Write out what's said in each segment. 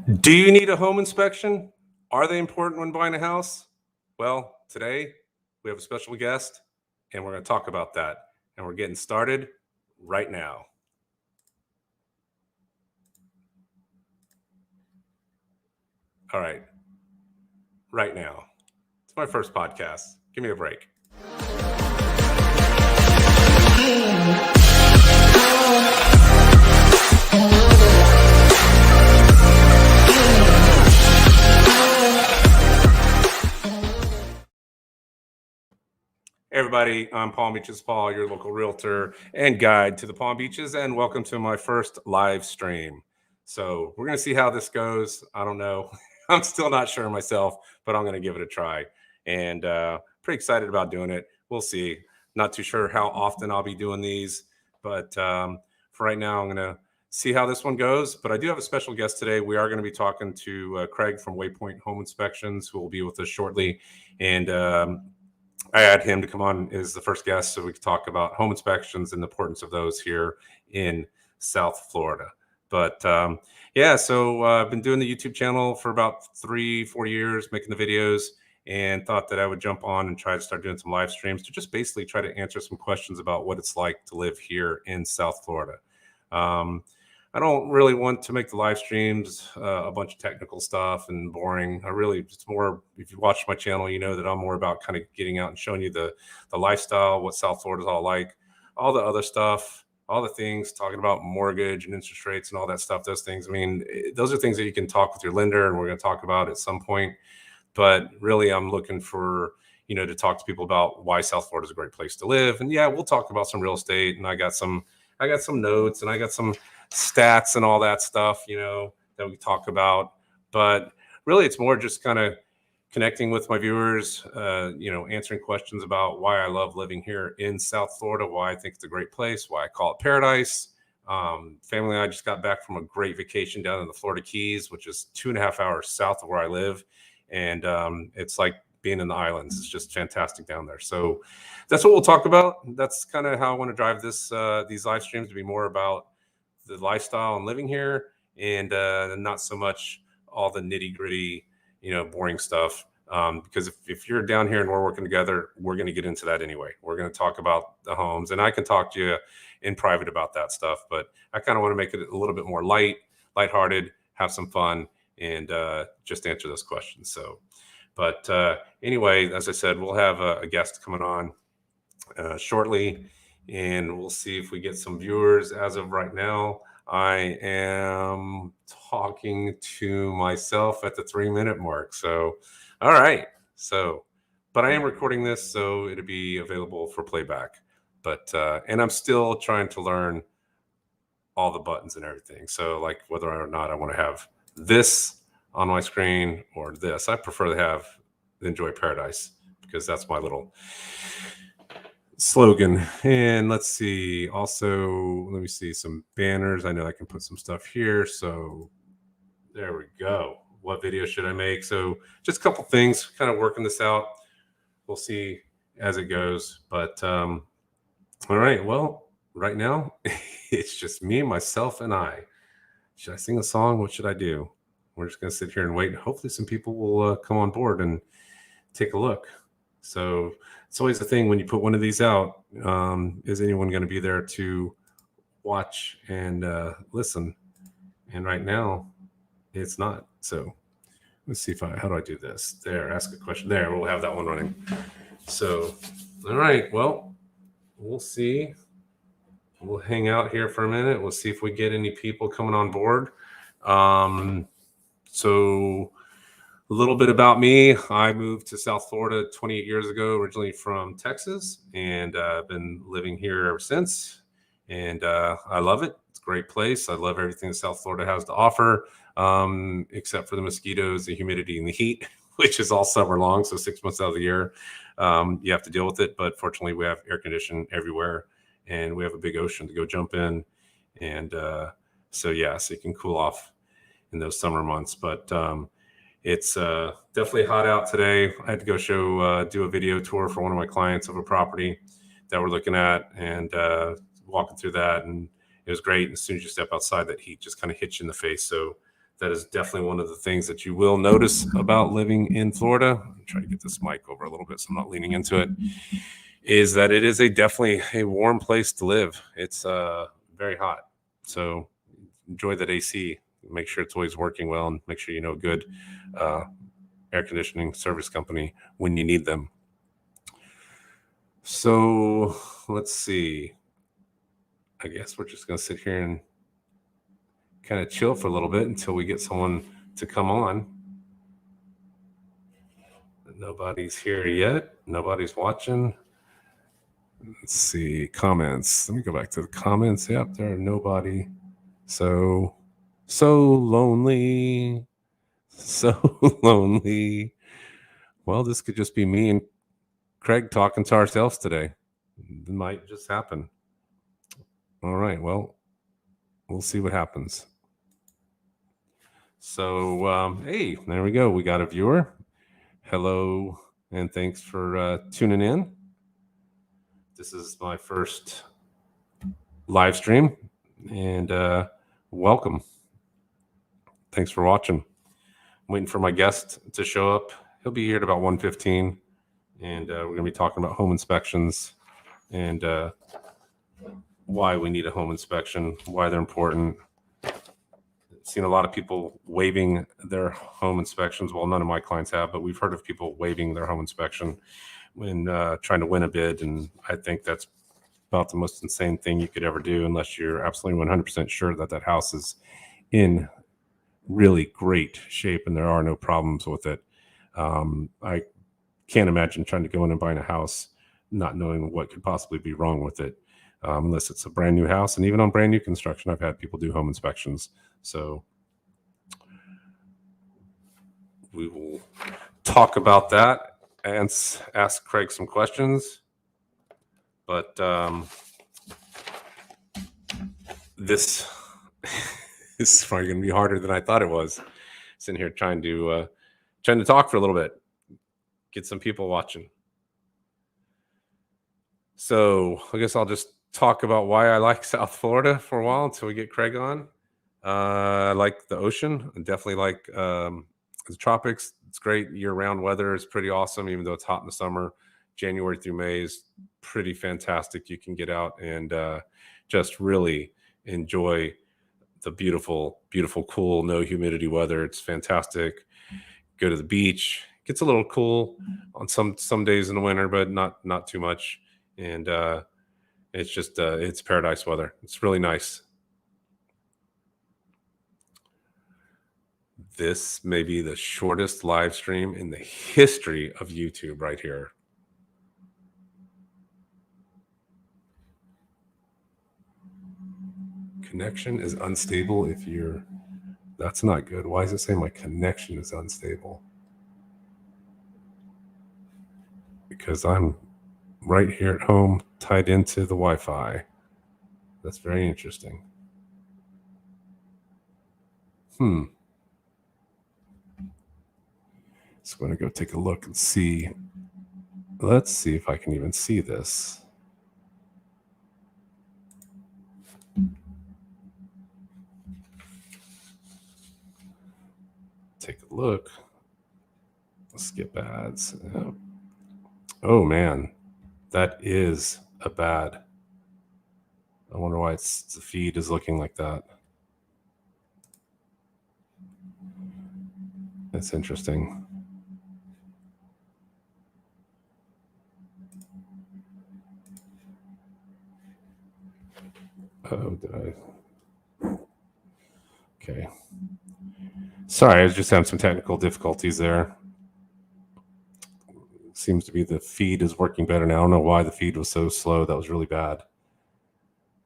Do you need a home inspection? Are they important when buying a house? Well, today we have a special guest and we're going to talk about that. And we're getting started right now. All right. Right now. It's my first podcast. Give me a break. Hey everybody, I'm Palm Beaches Paul, your local realtor and guide to the Palm Beaches, and welcome to my first live stream. So we're going to see how this goes. I don't know. I'm still not sure myself, but I'm going to give it a try. And pretty excited about doing it. We'll see. Not too sure how often I'll be doing these, but for right now, I'm going to see how this one goes. But I do have a special guest today. We are going to be talking to Craig from Waypointe Home Inspections, who will be with us shortly. And I had him to come on as the first guest so we could talk about home inspections and the importance of those here in South Florida. But yeah, so I've been doing the YouTube channel for about 3-4 years, making the videos, and thought that I would jump on and try to start doing some live streams to just basically try to answer some questions about what it's like to live here in South Florida. I don't really want to make the live streams a bunch of technical stuff and boring. It's more, if you watch my channel, you know that I'm more about kind of getting out and showing you the lifestyle, what South Florida is all like, all the other stuff, all the things, talking about mortgage and interest rates and all that stuff, those things. I mean, those are things that you can talk with your lender, and we're going to talk about at some point. But really, I'm looking for, to talk to people about why South Florida is a great place to live. And yeah, we'll talk about some real estate, and I got some notes, and I got some stats and all that stuff, that we talk about. But really, it's more just kind of connecting with my viewers, answering questions about why I love living here in South Florida, why I think it's a great place, why I call it paradise. Family and I just got back from a great vacation down in the Florida Keys, which is 2.5 hours south of where I live. And it's like being in the islands. It's just fantastic down there. So that's what we'll talk about. That's kind of how I want to drive these live streams, to be more about the lifestyle and living here, and not so much all the nitty gritty, boring stuff. Because if you're down here and we're working together, we're going to get into that anyway. We're going to talk about the homes, and I can talk to you in private about that stuff, but I kind of want to make it a little bit more lighthearted, have some fun, and just answer those questions. So, but anyway, as I said, we'll have a guest coming on shortly, and we'll see if we get some viewers. As of right now, I am talking to myself at the 3-minute mark. So, all right. So, but I am recording this, so it'll be available for playback. But, and I'm still trying to learn all the buttons and everything. So, like, whether or not I want to have this on my screen or this, I prefer to have Enjoy Paradise, because that's my little slogan. And let's see, also, let me see some banners. I know I can put some stuff here. So there we go. What video should I make? So just a couple things, kind of working this out. We'll see as it goes. But all right, well, right now it's just me, myself, and I. Should I sing a song? What should I do? We're just going to sit here and wait. Hopefully some people will come on board and take a look. So it's always the thing when you put one of these out, is anyone going to be there to watch and listen? And right now it's not. So let's see how do I do this? There, ask a question. There, we'll have that one running. So, all right, well, we'll see. We'll hang out here for a minute. We'll see if we get any people coming on board. So a little bit about me. I moved to South Florida 28 years ago, originally from Texas, and I've been living here ever since. And I love it. It's a great place. I love everything that South Florida has to offer, except for the mosquitoes, the humidity, and the heat, which is all summer long. So 6 months out of the year, you have to deal with it. But fortunately, we have air conditioning everywhere, and we have a big ocean to go jump in. And so you can cool off in those summer months. But it's definitely hot out today. I had to go do a video tour for one of my clients of a property that we're looking at, and walking through that. And it was great. As soon as you step outside, that heat just kind of hits you in the face. So that is definitely one of the things that you will notice about living in Florida. I'm trying to get this mic over a little bit so I'm not leaning into it. Is that it is definitely a warm place to live. It's very hot, so enjoy that AC. Make sure it's always working well, and make sure you know a good air conditioning service company when you need them. So let's see. I guess we're just going to sit here and kind of chill for a little bit until we get someone to come on. Nobody's here yet. Nobody's watching. Let's see. Comments. Let me go back to the comments. Yep, there are nobody. So lonely. So lonely. Well, this could just be me and Craig talking to ourselves today. It might just happen. All right. Well, we'll see what happens. So, hey, there we go. We got a viewer. Hello, and thanks for tuning in. This is my first live stream, and welcome. Thanks for watching. I'm waiting for my guest to show up. He'll be here at about 1:15, and we're going to be talking about home inspections and why we need a home inspection, why they're important. Seen a lot of people waiving their home inspections. Well, none of my clients have, but we've heard of people waiving their home inspection when trying to win a bid. And I think that's about the most insane thing you could ever do, unless you're absolutely 100% sure that that house is in really great shape and there are no problems with it. I can't imagine trying to go in and buying a house not knowing what could possibly be wrong with it, unless it's a brand new house. And even on brand new construction, I've had people do home inspections. So we will talk about that and ask Craig some questions. But this is probably going to be harder than I thought it was. Sitting here trying to talk for a little bit, get some people watching. So I guess I'll just talk about why I like South Florida for a while until we get Craig on. I like the ocean. I definitely like the tropics. It's great year-round weather. It's pretty awesome, even though it's hot in the summer. January through May is pretty fantastic. You can get out and just really enjoy the beautiful, beautiful, cool, no humidity weather. It's fantastic. Go to the beach. Gets a little cool on some days in the winter, but not too much. And it's just it's paradise weather. It's really nice. This may be the shortest live stream in the history of YouTube right here. Connection is unstable if you're... That's not good. Why does it say my connection is unstable? Because I'm right here at home tied into the Wi-Fi. That's very interesting. Just going to go take a look and see. Let's see if I can even see this. Take a look. Skip ads. Oh man, that is a bad. I wonder why the feed is looking like that. That's interesting. Oh, did I? Okay. Sorry, I was just having some technical difficulties there. Seems to be the feed is working better now. I don't know why the feed was so slow. That was really bad.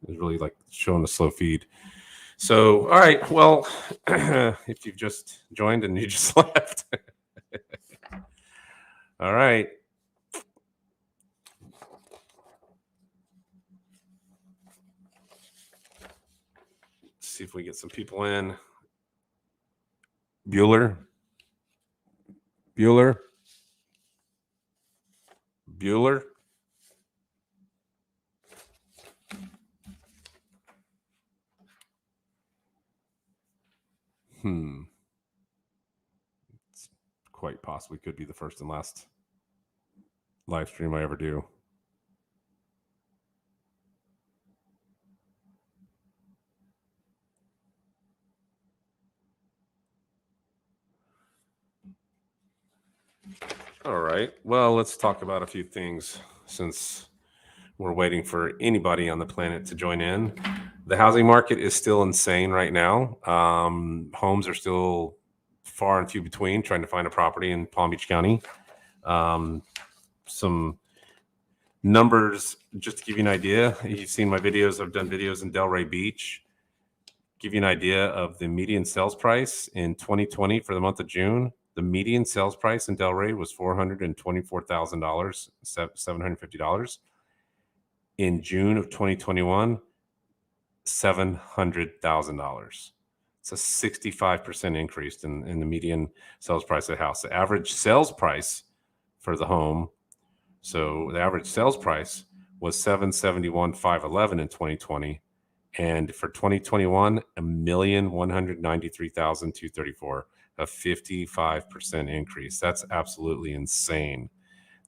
It was really like showing a slow feed. So, all right. Well, if you've just joined and you just left. All right. Let's see if we get some people in. Bueller. quite possibly could be the first and last live stream I ever do. All right. Well, let's talk about a few things since we're waiting for anybody on the planet to join in. The housing market is still insane right now. Homes are still far and few between trying to find a property in Palm Beach County. Some numbers, just to give you an idea. You've seen my videos. I've done videos in Delray Beach. Give you an idea of the median sales price in 2020 for the month of June. The median sales price in Delray was $424,000, $750. In June of 2021, $700,000. It's a 65% increase in the median sales price of the house. The average sales price for the home, so the average sales price was $771,511 in 2020. And for 2021, $1,193,234, a 55% increase. That's absolutely insane.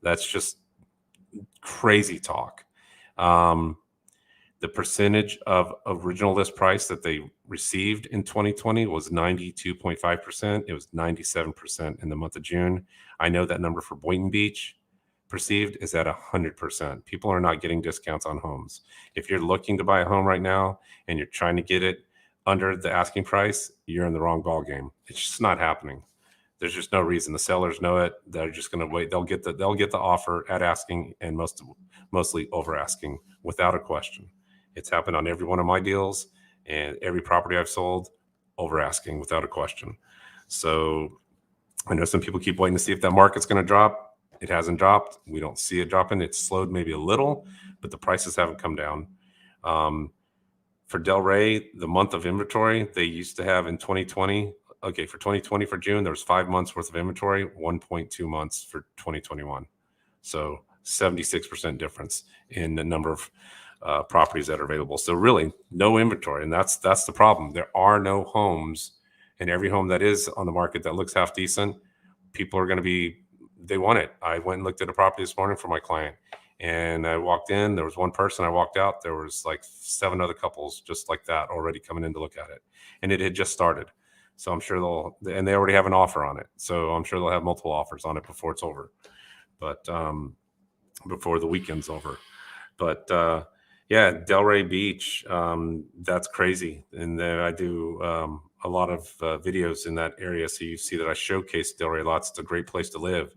That's just crazy talk. The percentage of original list price that they received in 2020 was 92.5%. It was 97% in the month of June. I know that number for Boynton Beach perceived is at 100%. People are not getting discounts on homes. If you're looking to buy a home right now and you're trying to get it under the asking price, you're in the wrong ballgame. It's just not happening. There's just no reason. The sellers know it. They're just going to wait. They'll get the offer at asking and mostly over asking without a question. It's happened on every one of my deals and every property I've sold, over asking without a question. So I know some people keep waiting to see if that market's going to drop. It hasn't dropped. We don't see it dropping. It's slowed maybe a little, but the prices haven't come down. For Delray, the month of inventory they used to have in 2020. Okay, for 2020 for June, there was 5 months worth of inventory, 1.2 months for 2021. So 76% difference in the number of properties that are available. So really no inventory. And that's the problem. There are no homes, and every home that is on the market that looks half decent, people are going to they want it. I went and looked at a property this morning for my client, and I walked in, there was one person. I walked out, there was like 7 other couples just like that already coming in to look at it. And it had just started. So I'm sure they already have an offer on it. So I'm sure they'll have multiple offers on it before it's over, but before the weekend's over. But yeah, Delray Beach, that's crazy. And then I do a lot of videos in that area. So you see that I showcase Delray lots. It's a great place to live.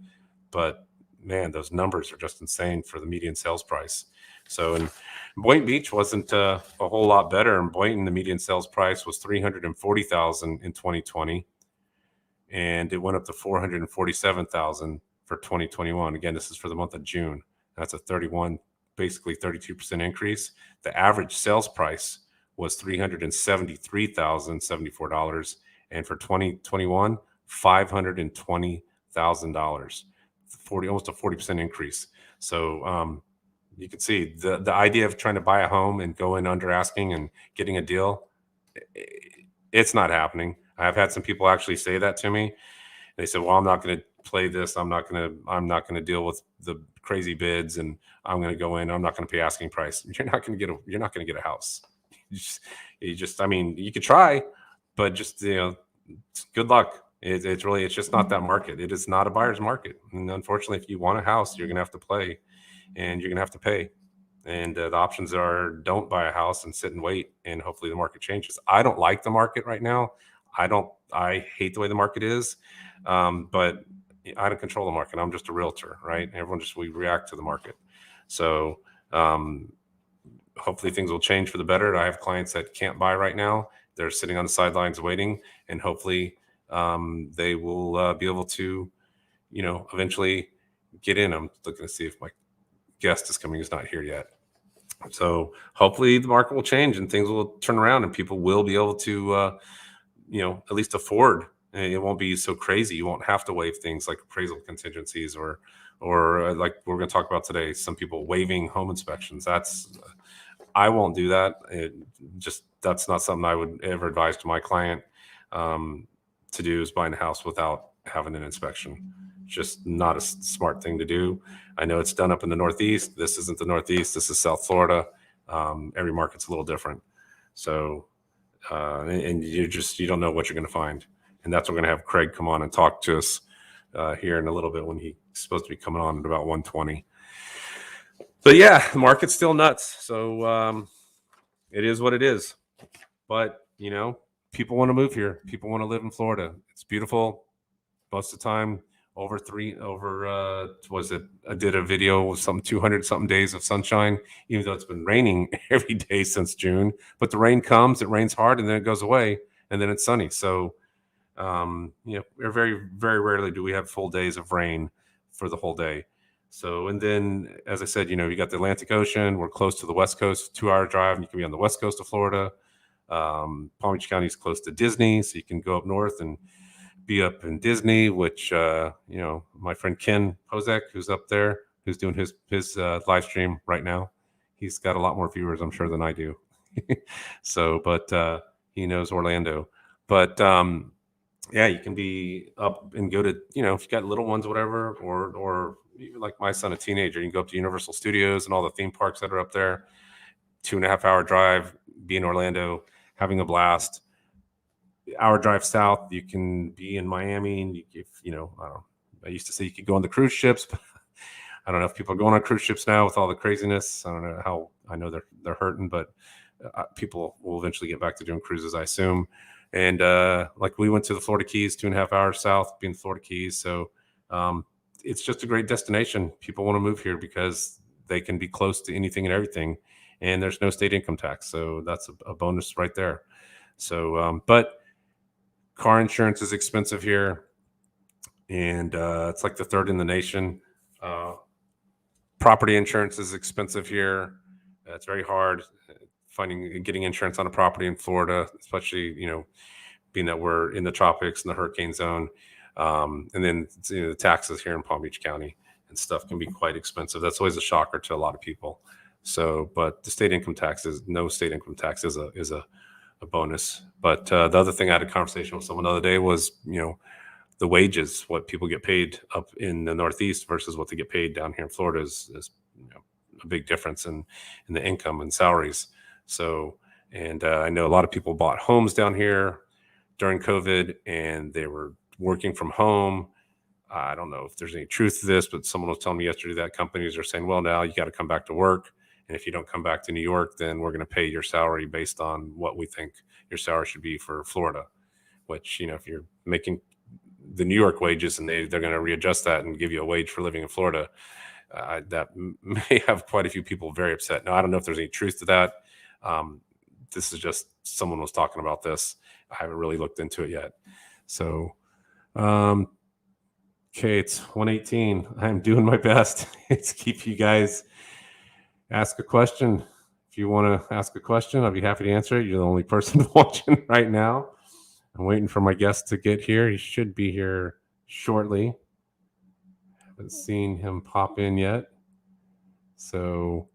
But man, those numbers are just insane for the median sales price. So in Boynton Beach wasn't a whole lot better. In Boynton, the median sales price was $340,000 in 2020, and it went up to $447,000 for 2021. Again, this is for the month of June. That's a basically 32% increase. The average sales price was $373,074, and for 2021, $520,000, almost a 40% increase. So you can see the idea of trying to buy a home and go in under asking and getting a deal, it's not happening. I've had some people actually say that to me. They said, well, I'm not going to play this. I'm not going to deal with the crazy bids, and I'm going to go in. I'm not going to pay asking price. You're not going to get a house. I mean, you could try, but just, good luck. It's just not that market. It is not a buyer's market. And unfortunately, if you want a house, you're going to have to play, and you're going to have to pay. And the options are don't buy a house and sit and wait, and hopefully the market changes. I don't like the market right now. I hate the way the market is, but I don't control the market. I'm just a realtor, right? We react to the market. So hopefully things will change for the better. I have clients that can't buy right now. They're sitting on the sidelines waiting, and hopefully they will be able to, eventually get in. I'm looking to see if my guest is coming. He's not here yet. So hopefully the market will change and things will turn around, and people will be able to, at least afford. It won't be so crazy. You won't have to waive things like appraisal contingencies or like we're going to talk about today, some people waiving home inspections. I won't do that. That's not something I would ever advise to my client to do, is buying a house without having an inspection. Just not a smart thing to do. I know it's done up in the Northeast. This isn't the Northeast. This is South Florida. Every market's a little different. So, and you don't know what you're going to find. And that's what we're going to have Craig come on and talk to us here in a little bit when he's supposed to be coming on at about 1:20. But yeah, the market's still nuts. So it is what it is. But, you know, people want to move here. People want to live in Florida. It's beautiful most of the time. I did a video with some 200 something days of sunshine, even though it's been raining every day since June. But the rain comes, it rains hard, and then it goes away, and then it's sunny. So, you know, very, very rarely do we have full days of rain for the whole day. So, and then, as I said, you know, you got the Atlantic Ocean. We're close to the West Coast, 2-hour drive, and you can be on the West Coast of Florida. Palm Beach County is close to Disney, so you can go up north and be up in Disney, which, you know, my friend Ken Pozek, who's up there, who's doing his live stream right now. He's got a lot more viewers, I'm sure, than I do. So, but he knows Orlando. But yeah, you can be up and go to, you know, if you got little ones, whatever, or like my son, a teenager, you can go up to Universal Studios and all the theme parks that are up there. 2.5-hour drive, be in Orlando, having a blast. Hour drive south, you can be in Miami, and if you know, I used to say you could go on the cruise ships, but I don't know if people are going on cruise ships now with all the craziness. I don't know how. I know they're hurting, but people will eventually get back to doing cruises, I assume. And like we went to the Florida Keys, 2.5 hours south, being the Florida Keys. So it's just a great destination. People want to move here because they can be close to anything and everything, and there's no state income tax, so that's a bonus right there. So, but car insurance is expensive here, and it's like the third in the nation. Property insurance is expensive here. It's very hard getting insurance on a property in Florida, especially, you know, being that we're in the tropics and the hurricane zone. And then, you know, the taxes here in Palm Beach County and stuff can be quite expensive. That's always a shocker to a lot of people. So, but the state income tax no state income tax is a bonus. But the other thing, I had a conversation with someone the other day was, you know, the wages, what people get paid up in the Northeast versus what they get paid down here in Florida is you know, a big difference in the income and salaries. So, and I know a lot of people bought homes down here during COVID, and they were working from home. I don't know if there's any truth to this, but someone was telling me yesterday that companies are saying, well, now you got to come back to work. And if you don't come back to New York, then we're going to pay your salary based on what we think your salary should be for Florida, which, you know, if you're making the New York wages and they're going to readjust that and give you a wage for living in Florida, that may have quite a few people very upset. Now, I don't know if there's any truth to that. This is just someone was talking about this. I haven't really looked into it yet. So, okay, it's 1:18. I'm doing my best to keep you guys. Ask a question. If you want to ask a question, I'll be happy to answer it. You're the only person watching right now. I'm waiting for my guest to get here. He should be here shortly. Haven't seen him pop in yet. So,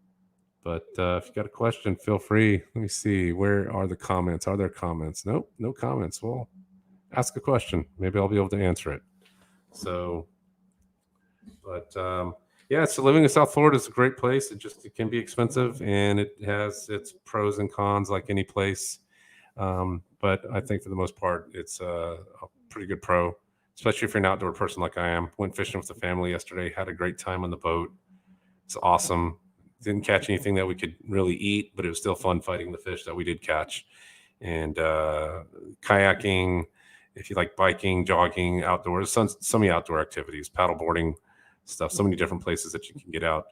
but if you got a question, feel free. Let me see. Where are the comments? Are there comments? Nope, no comments. Well, ask a question. Maybe I'll be able to answer it. So, but yeah, so living in South Florida is a great place. It can be expensive, and it has its pros and cons like any place. But I think for the most part, it's a pretty good pro, especially if you're an outdoor person like I am. Went fishing with the family yesterday, had a great time on the boat. It's awesome. Didn't catch anything that we could really eat, but it was still fun fighting the fish that we did catch. And kayaking, if you like biking, jogging, outdoors, so many outdoor activities, paddleboarding stuff, so many different places that you can get out.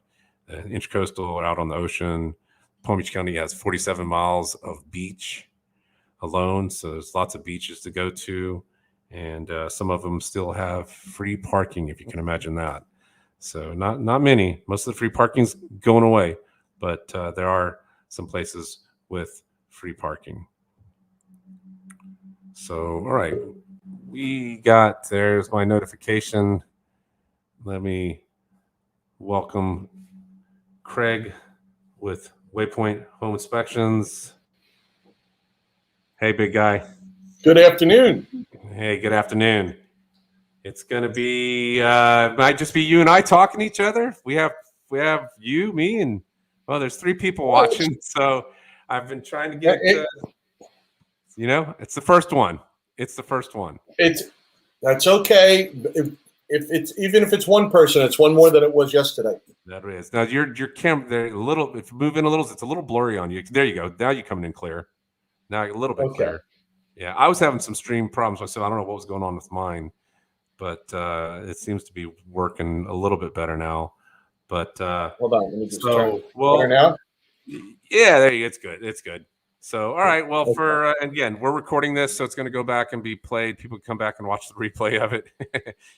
Intracoastal or out on the ocean. Palm Beach County has 47 miles of beach alone, so there's lots of beaches to go to, and some of them still have free parking, if you can imagine that. So not many. Most of the free parking's going away, but there are some places with free parking. So, all right, there's my notification. Let me welcome Craig with Waypoint Home Inspections. Hey, big guy. Good afternoon. Hey, good afternoon. It's going to be might just be you and I talking to each other. We have you, me, and well, there's 3 people watching. So I've been trying to get it's the first one. It's the first one. That's okay. If it's one person, it's one more than it was yesterday. That is. Now your camera, they're a little. If you move in a little, it's a little blurry on you. There you go. Now you're coming in clear. Now a little bit clear. Yeah, I was having some stream problems myself. I don't know what was going on with mine, but it seems to be working a little bit better now. But hold on, let me just turn better now. Yeah, there you go. It's good. It's good. So, all right. Well, for again, we're recording this, so it's going to go back and be played. People can come back and watch the replay of it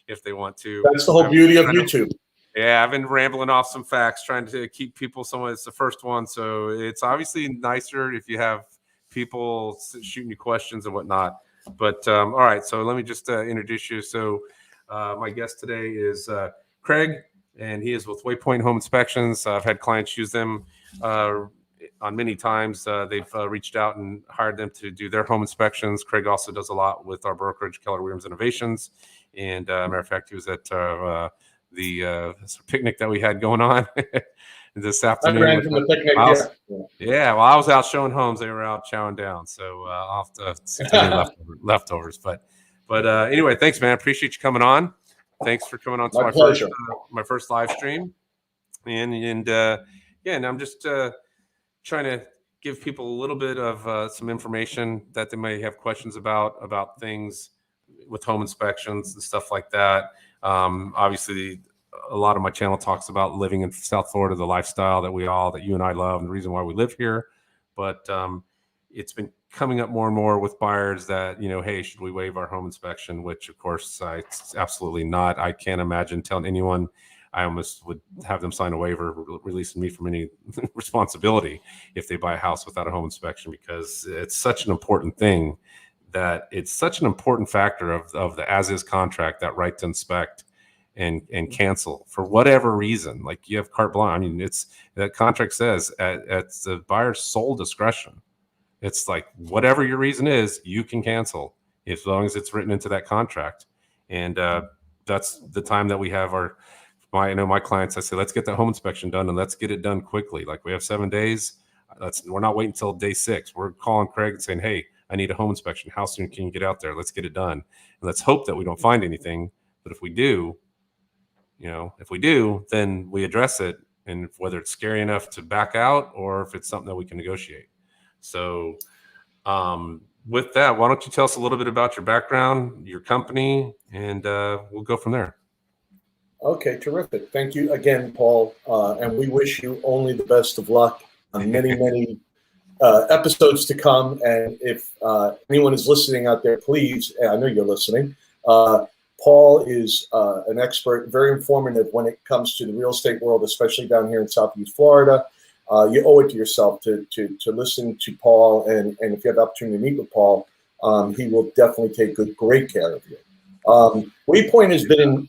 if they want to. That's the whole beauty of YouTube. Yeah, I've been rambling off some facts, trying to keep people. It's the first one, so it's obviously nicer if you have people shooting you questions and whatnot. But all right, so let me just introduce you. So my guest today is Craig, and he is with Waypoint Home Inspections. I've had clients use them on many times. They've reached out and hired them to do their home inspections. Craig also does a lot with our brokerage, Keller Williams Innovations. And matter of fact, he was at the picnic that we had going on this afternoon. I ran from the picnic. Yeah, well, I was out showing homes. They were out chowing down. So I'll have to see any leftovers. But anyway, thanks, man. Appreciate you coming on. Thanks for coming on to my first live stream. And again, I'm just trying to give people a little bit of some information that they may have questions about things with home inspections and stuff like that. Obviously, a lot of my channel talks about living in South Florida, the lifestyle that you and I love, and the reason why we live here. But it's been coming up more and more with buyers that, hey, should we waive our home inspection? Which, of course, it's absolutely not. I can't imagine telling anyone. I almost would have them sign a waiver releasing me from any responsibility if they buy a house without a home inspection, because it's such an important thing, that it's such an important factor of the as-is contract, that right to inspect and cancel for whatever reason. Like, you have carte blanche. I mean, that contract says at the buyer's sole discretion. It's like, whatever your reason is, you can cancel as long as it's written into that contract. And that's the time that we have my clients, I say, let's get the home inspection done, and let's get it done quickly. Like, we have 7 days. We're not waiting until day 6. We're calling Craig and saying, hey, I need a home inspection. How soon can you get out there? Let's get it done. And let's hope that we don't find anything. But if we do, then we address it. And whether it's scary enough to back out or if it's something that we can negotiate. So with that, why don't you tell us a little bit about your background, your company, and we'll go from there. Okay, terrific. Thank you again, Paul. And we wish you only the best of luck on many, many episodes to come. And if anyone is listening out there, please, I know you're listening. Paul is an expert, very informative when it comes to the real estate world, especially down here in Southeast Florida. You owe it to yourself to listen to Paul. And if you have the opportunity to meet with Paul, he will definitely take great care of you. Waypoint has been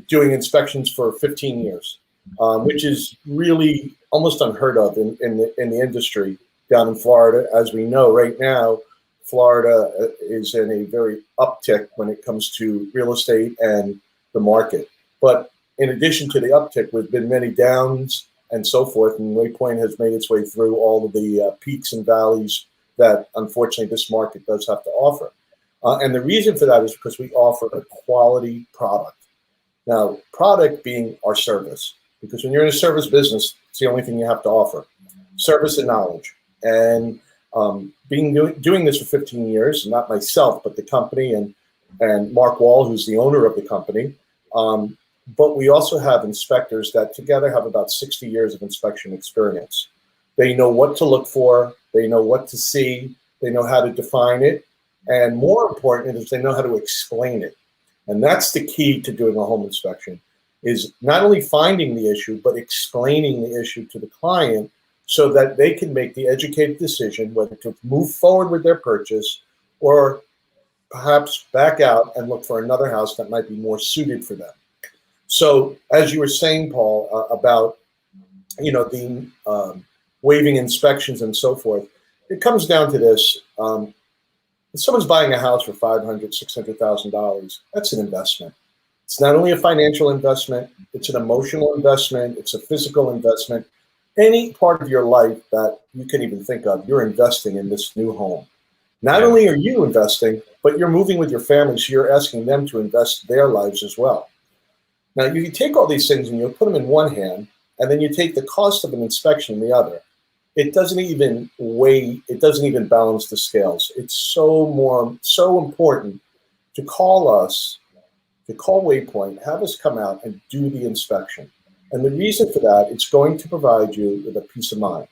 doing inspections for 15 years, which is really almost unheard of in the industry down in Florida. As we know right now, Florida is in a very uptick when it comes to real estate and the market. But in addition to the uptick, there's been many downs and so forth, and Waypoint has made its way through all of the peaks and valleys that, unfortunately, this market does have to offer. And the reason for that is because we offer a quality product. Now, product being our service, because when you're in a service business, it's the only thing you have to offer, service and knowledge. And doing this for 15 years, not myself, but the company and Mark Wall, who's the owner of the company. But we also have inspectors that together have about 60 years of inspection experience. They know what to look for. They know what to see. They know how to define it. And more important is they know how to explain it. And that's the key to doing a home inspection, is not only finding the issue, but explaining the issue to the client so that they can make the educated decision whether to move forward with their purchase or perhaps back out and look for another house that might be more suited for them. So as you were saying, Paul, about the waiving inspections and so forth, it comes down to this. If someone's buying a house for $500,000, $600,000, that's an investment. It's not only a financial investment, it's an emotional investment, it's a physical investment. Any part of your life that you can even think of, you're investing in this new home. Not only are you investing, but you're moving with your family, so you're asking them to invest their lives as well. Now, you take all these things and you put them in one hand, and then you take the cost of an inspection in the other. It doesn't even weigh, it doesn't even balance the scales. It's so important to call us, to call Waypoint, have us come out and do the inspection. And the reason for that, it's going to provide you with a peace of mind.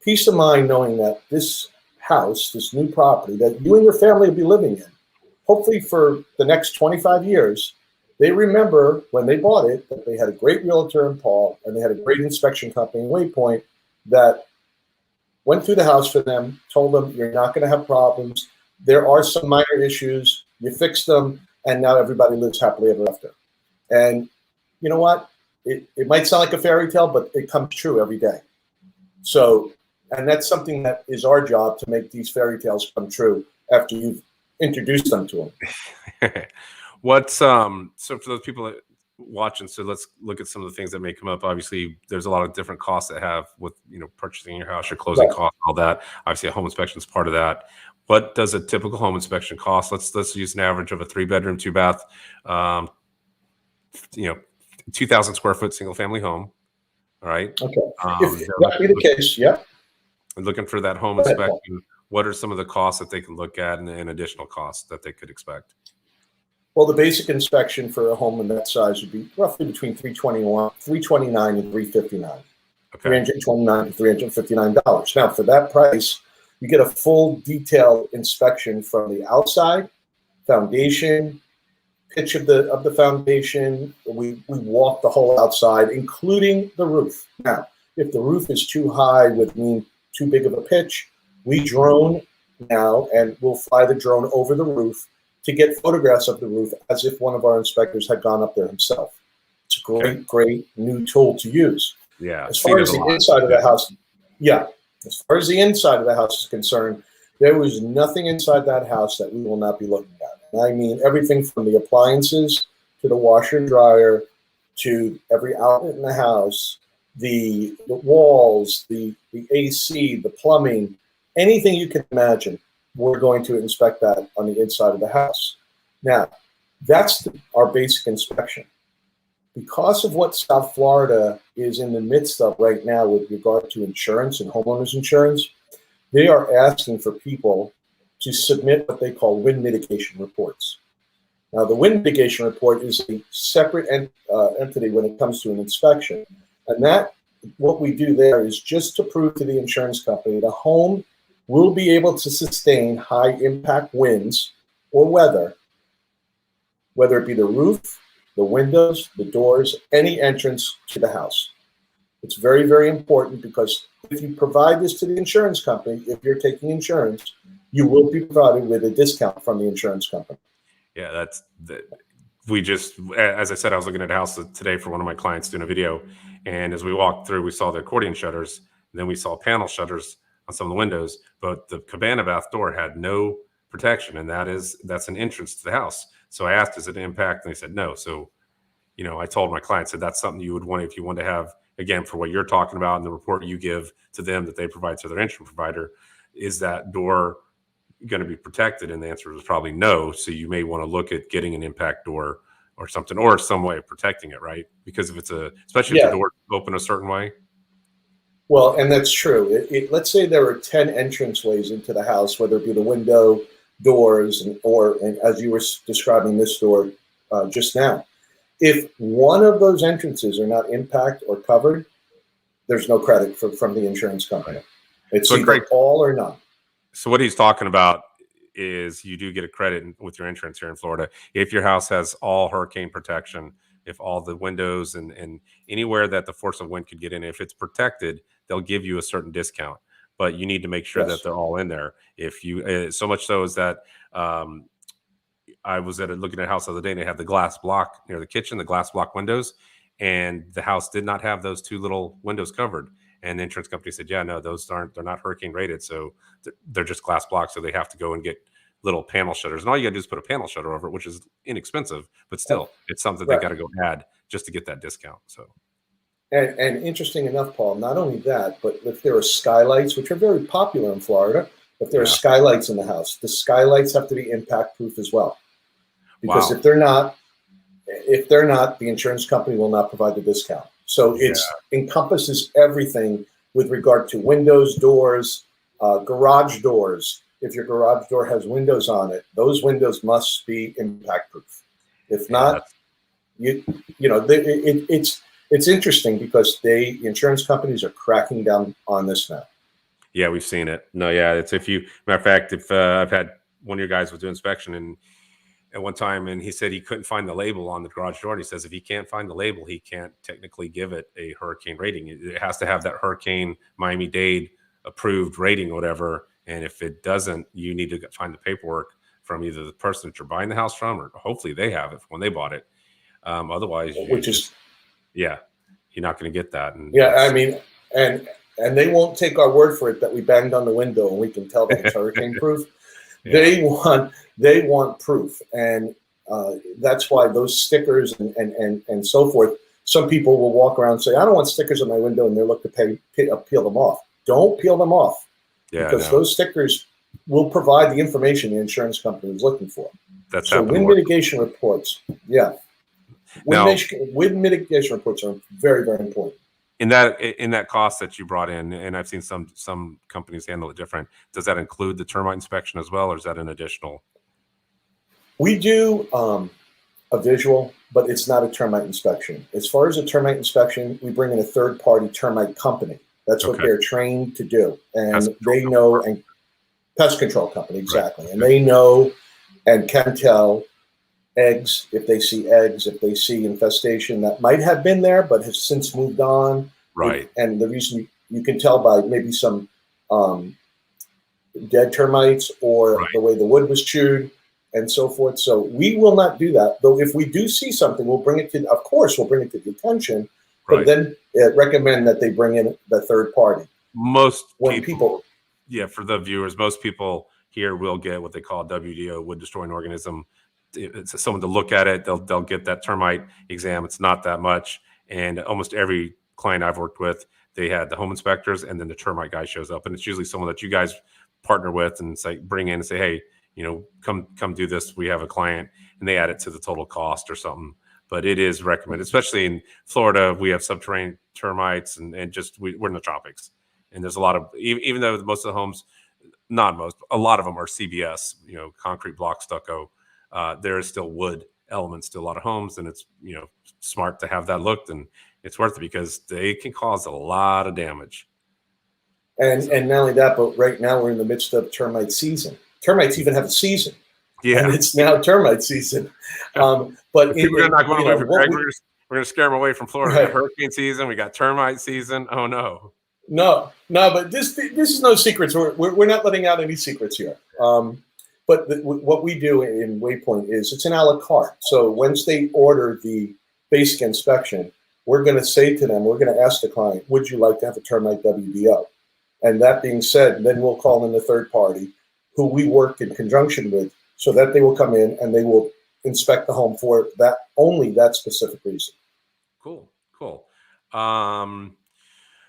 Peace of mind knowing that this house, this new property that you and your family will be living in, hopefully for the next 25 years, they remember when they bought it that they had a great realtor in Paul and they had a great inspection company in Waypoint that went through the house for them, told them you're not going to have problems. There are some minor issues. You fix them, and now everybody lives happily ever after. And you know what? It might sound like a fairy tale, but it comes true every day. So, and that's something that is our job, to make these fairy tales come true after you've introduced them to them. What's so for those people that watching, so let's look at some of the things that may come up. Obviously, there's a lot of different costs that have with purchasing your house, your closing costs, all that. Obviously, a home inspection is part of that. What does a typical home inspection cost? Let's use an average of a 3-bedroom, 2-bath, 2,000 square foot single family home. All right. Okay. If that be the case, yeah. Looking for that home inspection, what are some of the costs that they can look at and additional costs that they could expect? Well, the basic inspection for a home in that size would be roughly between $329 and $359. Okay. $329 to $359. Now, for that price, you get a full detailed inspection from the outside, foundation, pitch of the foundation. We walk the whole outside, including the roof. Now, if the roof is too high with too big of a pitch, we drone now, and we'll fly the drone over the roof to get photographs of the roof as if one of our inspectors had gone up there himself. It's a great new tool to use. Yeah. As far as the inside of the house, as far as the inside of the house is concerned, there was nothing inside that house that we will not be looking at. And I mean everything from the appliances to the washer and dryer to every outlet in the house, the walls, the AC, the plumbing, anything you can imagine. We're going to inspect that on the inside of the house. Now, that's our basic inspection. Because of what South Florida is in the midst of right now with regard to insurance and homeowners insurance, they are asking for people to submit what they call wind mitigation reports. Now, the wind mitigation report is a separate entity when it comes to an inspection. And that, what we do there is just to prove to the insurance company the home will be able to sustain high impact winds or weather, whether it be the roof, the windows, the doors, any entrance to the house. It's very, very important, because if you provide this to the insurance company, if you're taking insurance, you will be provided with a discount from the insurance company. Yeah, we just, as I said, I was looking at a house today for one of my clients doing a video. And as we walked through, we saw the accordion shutters, and then we saw panel shutters on some of the windows, but the cabana bath door had no protection, and that's an entrance to the house. So I asked, is it an impact? And they said no. So, I told my client, said that's something you would want if you want to have, again, for what you're talking about and the report you give to them that they provide to their insurance provider, is that door going to be protected? And the answer was probably no. So you may want to look at getting an impact door or something, or some way of protecting it, right? Because if it's especially if the door is open a certain way. Well, and that's true. Let's say there are 10 entranceways into the house, whether it be the window, doors, and as you were describing this door just now. If one of those entrances are not impact or covered, there's no credit from the insurance company. It's either all or none. So what he's talking about is you do get a credit with your insurance here in Florida if your house has all hurricane protection, if all the windows and anywhere that the force of wind could get in, if it's protected, they'll give you a certain discount. But you need to make sure that they're all in there. If you so much so is that I was looking at a house the other day, and they had the glass block near the kitchen, the glass block windows, and the house did not have those 2 little windows covered. And the insurance company said, yeah, no, they're not hurricane rated, so they're just glass blocks, so they have to go and get little panel shutters, and all you got to do is put a panel shutter over it, which is inexpensive, but still, it's something Right. they got to go add just to get that discount. So, And interesting enough, Paul, not only that, but if there are skylights, which are very popular in Florida, if there are skylights in the house, the skylights have to be impact proof as well. Because if they're not, the insurance company will not provide the discount. So it encompasses everything with regard to windows, doors, garage doors. If your garage door has windows on it, those windows must be impact proof. If not, it's interesting because the insurance companies are cracking down on this now. Yeah, we've seen it. No, yeah, it's matter of fact, if I've had one of your guys was doing inspection and at one time, and he said he couldn't find the label on the garage door. And he says if he can't find the label, he can't technically give it a hurricane rating. It has to have that Hurricane Miami-Dade approved rating or whatever. And if it doesn't, you need to find the paperwork from either the person that you're buying the house from, or hopefully they have it when they bought it. Otherwise, you're not going to get that. And I mean, and they won't take our word for it that we banged on the window and we can tell that it's hurricane proof. They want proof, and that's why those stickers and so forth. Some people will walk around and say, "I don't want stickers on my window," and they're looking to peel them off. Don't peel them off, because those stickers will provide the information the insurance company is looking for. That's so wind mitigation reports. Yeah, wind mitigation reports are very, very important. In that cost that you brought in, and I've seen some companies handle it different. Does that include the termite inspection as well, or is that an additional? We do a visual, but it's not a termite inspection. As far as a termite inspection, we bring in a third-party termite company. That's what they're trained to do, and they know, and pest control company, exactly, right. And they know and can tell eggs, if they see eggs, if they see infestation that might have been there but has since moved on. Right. And the reason you can tell by maybe some dead termites or the way the wood was chewed and so forth. So we will not do that. Though if we do see something, we'll bring it to the attention, but then recommend that they bring in the third party. Most people, for the viewers, most people here will get what they call WDO, wood destroying organism. It's someone to look at it. They'll get that termite exam. It's not that much. And almost every client I've worked with, they had the home inspectors, and then the termite guy shows up. And it's usually someone that you guys partner with and say, bring in and say, hey, come do this. We have a client, and they add it to the total cost or something. But it is recommended, especially in Florida. We have subterranean termites, and we're in the tropics. And there's a lot of, even though most of the homes, a lot of them are CBS, concrete block stucco. There is still wood elements to a lot of homes, and it's smart to have that looked, and it's worth it because they can cause a lot of damage. And not only that, but right now we're in the midst of termite season. Termites even have a season. Yeah, and it's now termite season. But people are not going away from Greg. We're going to scare them away from Florida. Right. We got hurricane season. We got termite season. Oh no. No. But this is no secrets. We're not letting out any secrets here. But what we do in Waypoint is it's an a la carte. So once they order the basic inspection, we're going to say to them, we're going to ask the client, would you like to have a termite WDO? And that being said, then we'll call in the third party who we work in conjunction with so that they will come in and they will inspect the home for that specific reason. Cool.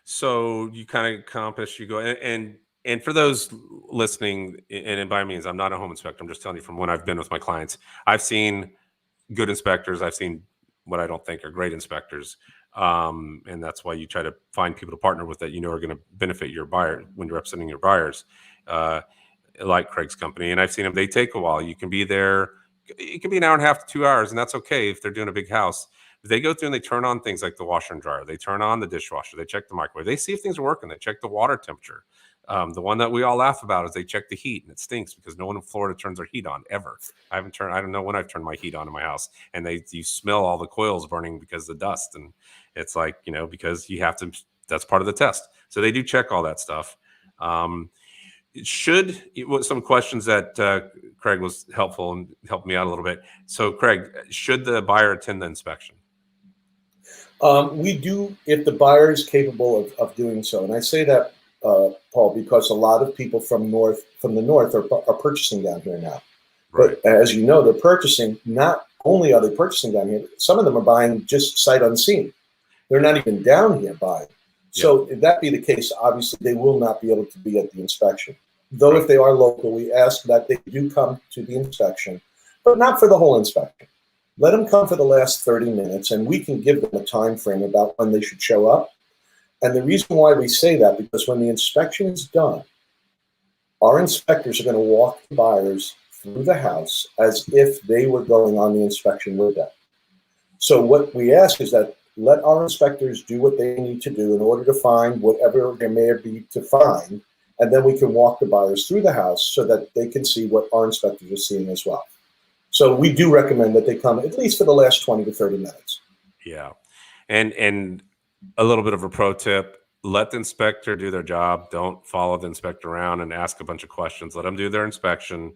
So you kind of accomplish, you go and for those listening, and by means, I'm not a home inspector. I'm just telling you from when I've been with my clients, I've seen good inspectors. I've seen what I don't think are great inspectors. And that's why you try to find people to partner with that are going to benefit your buyer when you're representing your buyers, like Craig's company. And I've seen them, they take a while. You can be there. It can be an hour and a half to 2 hours, and that's okay if they're doing a big house. They go through and they turn on things like the washer and dryer. They turn on the dishwasher. They check the microwave. They see if things are working. They check the water temperature. The one that we all laugh about is they check the heat, and it stinks because no one in Florida turns their heat on ever. I don't know when I've turned my heat on in my house, and you smell all the coils burning because of the dust. And it's like, because you have to, that's part of the test. So they do check all that stuff. Some questions that Craig was helpful and helped me out a little bit. So Craig, should the buyer attend the inspection? We do if the buyer is capable of doing so. And I say that Paul, because a lot of people from the north are purchasing down here now. Right. But as you know, they're purchasing, not only are they purchasing down here, some of them are buying just sight unseen. They're not even down here buying. So if that be the case, obviously they will not be able to be at the inspection. Though if they are local, we ask that they do come to the inspection, but not for the whole inspection. Let them come for the last 30 minutes, and we can give them a time frame about when they should show up. And the reason why we say that, because when the inspection is done, our inspectors are going to walk the buyers through the house as if they were going on the inspection with them. So what we ask is that let our inspectors do what they need to do in order to find whatever there may be to find, and then we can walk the buyers through the house so that they can see what our inspectors are seeing as well. So we do recommend that they come at least for the last 20 to 30 minutes. Yeah. And a little bit of a pro tip, let the inspector do their job. Don't follow the inspector around and ask a bunch of questions. Let them do their inspection.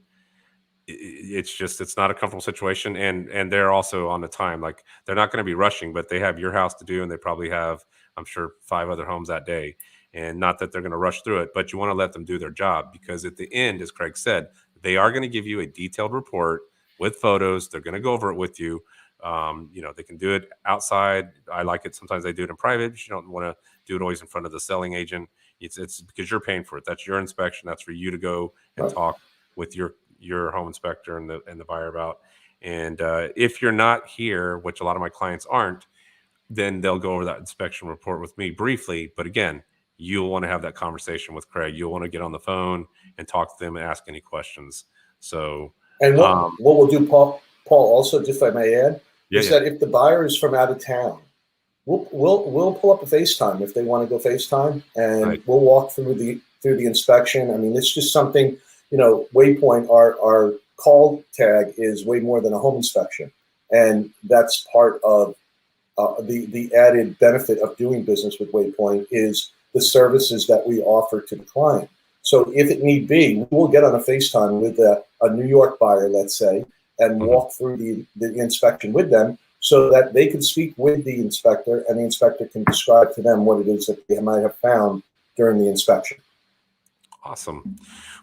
It's not a comfortable situation. And they're also on the time, like they're not going to be rushing, but they have your house to do. And they probably have, I'm sure, 5 other homes that day. And not that they're going to rush through it, but you want to let them do their job, because at the end, as Craig said, they are going to give you a detailed report with photos. They're going to go over it with you. They can do it outside. I like it. Sometimes they do it in private. But you don't want to do it always in front of the selling agent. It's because you're paying for it. That's your inspection. That's for you to go and talk with your home inspector and the buyer about. And if you're not here, which a lot of my clients aren't, then they'll go over that inspection report with me briefly. But again, you'll want to have that conversation with Craig. You'll want to get on the phone and talk to them and ask any questions. So, and what we'll do, Paul, also, just if I may add, is that if the buyer is from out of town, we'll pull up a FaceTime if they want to go FaceTime, and we'll walk through the inspection. I mean, it's just something, Waypoint, our call tag is way more than a home inspection, and that's part of the added benefit of doing business with Waypoint is the services that we offer to the client. So if it need be, we'll get on a FaceTime with a New York buyer, let's say, and walk through the inspection with them so that they can speak with the inspector, and the inspector can describe to them what it is that they might have found during the inspection. Awesome.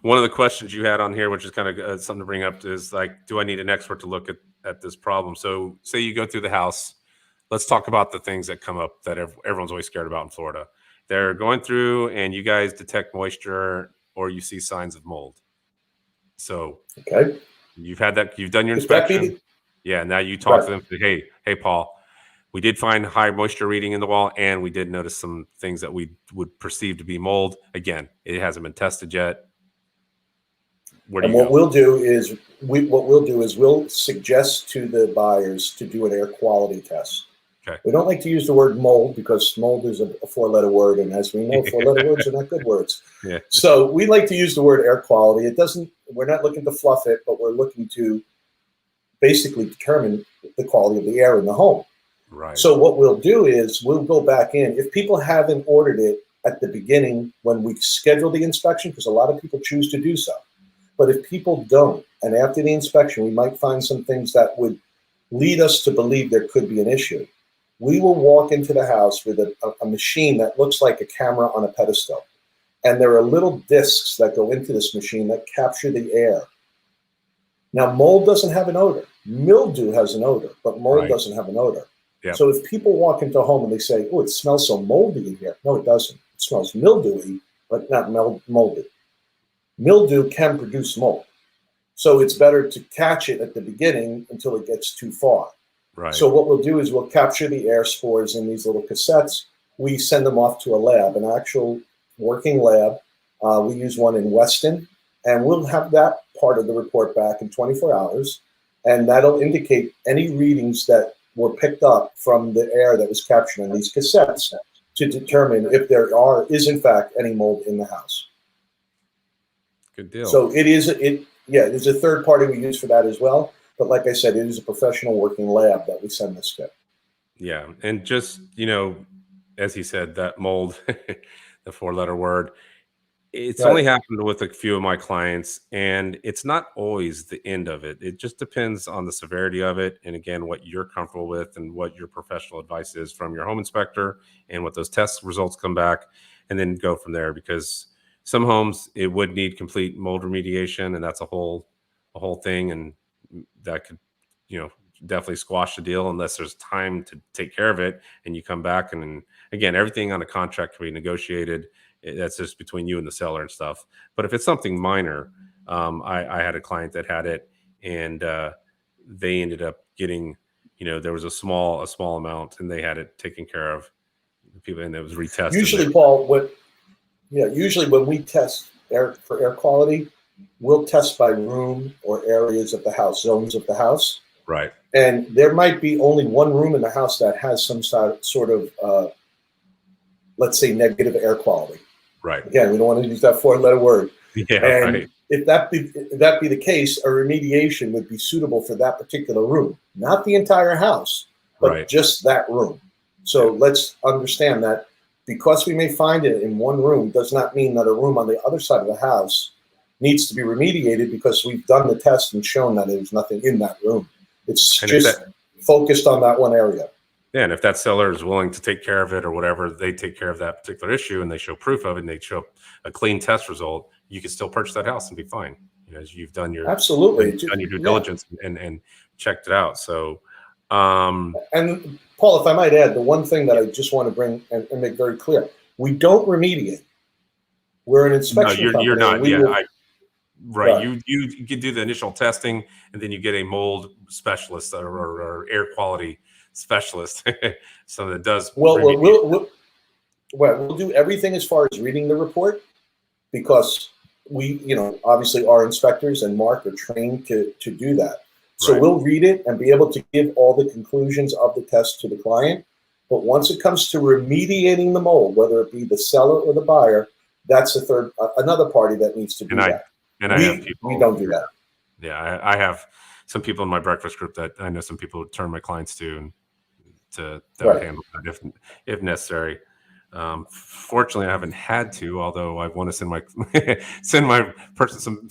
One of the questions you had on here, which is kind of something to bring up, is like, do I need an expert to look at this problem? So say you go through the house. Let's talk about the things that come up that everyone's always scared about in Florida. They're going through and you guys detect moisture or you see signs of mold. So you've done your inspection. Yeah. Now you talk to them. Say, hey, Paul, we did find high moisture reading in the wall, and we did notice some things that we would perceive to be mold. Again, it hasn't been tested yet. What we'll do is we'll suggest to the buyers to do an air quality test. Okay. We don't like to use the word mold because mold is a 4-letter word, and as we know, 4-letter words are not good words. Yeah. So we like to use the word air quality. We're not looking to fluff it, but we're looking to basically determine the quality of the air in the home. Right. So what we'll do is we'll go back in. If people haven't ordered it at the beginning when we schedule the inspection, because a lot of people choose to do so, but if people don't, and after the inspection, we might find some things that would lead us to believe there could be an issue. We will walk into the house with a machine that looks like a camera on a pedestal. And there are little discs that go into this machine that capture the air. Now, mold doesn't have an odor. Mildew has an odor, but mold doesn't have an odor. Yep. So if people walk into a home and they say, oh, it smells so moldy in here. No, it doesn't. It smells mildewy, but not moldy. Mildew can produce mold. So it's better to catch it at the beginning until it gets too far. Right. So what we'll do is we'll capture the air spores in these little cassettes. We send them off to a lab, an actual working lab. We use one in Weston, and we'll have that part of the report back in 24 hours. And that'll indicate any readings that were picked up from the air that was captured in these cassettes to determine if there is in fact any mold in the house. Good deal. So there's a third party we use for that as well. But like I said, it is a professional working lab that we send this to. Yeah. And just, as he said, that mold, the 4-letter word, it's only happened with a few of my clients, and it's not always the end of it. It just depends on the severity of it. And again, what you're comfortable with and what your professional advice is from your home inspector and what those test results come back. and then go from there, because some homes it would need complete mold remediation, and that's a whole thing, and that could, definitely squash the deal unless there's time to take care of it, and you come back, and then again, everything on a contract can be negotiated. That's just between you and the seller and stuff. But if it's something minor, I had a client that had it, and they ended up getting, there was a small amount, and they had it taken care of. People, and it was retested. Usually, Paul, usually when we test air for air quality, we'll test by room or areas of the house, zones of the house. Right. And there might be only one room in the house that has some sort of, let's say, negative air quality. Right. Again, we don't want to use that four-letter word. Yeah. And right. if that be the case, a remediation would be suitable for that particular room, not the entire house, but right. just that room. So let's understand that because we may find it in one room does not mean that a room on the other side of the house needs to be remediated, because we've done the test and shown that there's nothing in that room. It's just focused on that one area. Yeah, and if that seller is willing to take care of it or whatever, they take care of that particular issue and they show proof of it and they show a clean test result, you can still purchase that house and be fine. As you've done your due diligence and checked it out. So, and Paul, if I might add, the one thing that I just want to bring and make very clear, we don't remediate. We're an inspection company. You're not. Yeah, right. You can do the initial testing, and then you get a mold specialist or air quality specialist. So that does. We'll do everything as far as reading the report, because we, obviously our inspectors and Mark are trained to do that. So we'll read it and be able to give all the conclusions of the test to the client. But once it comes to remediating the mold, whether it be the seller or the buyer, that's another party that needs to do that. And I have people. We don't do that. Yeah, I have some people in my breakfast group that I know some people would turn my clients to, and to handle that if necessary. Fortunately, I haven't had to, although I want to send my person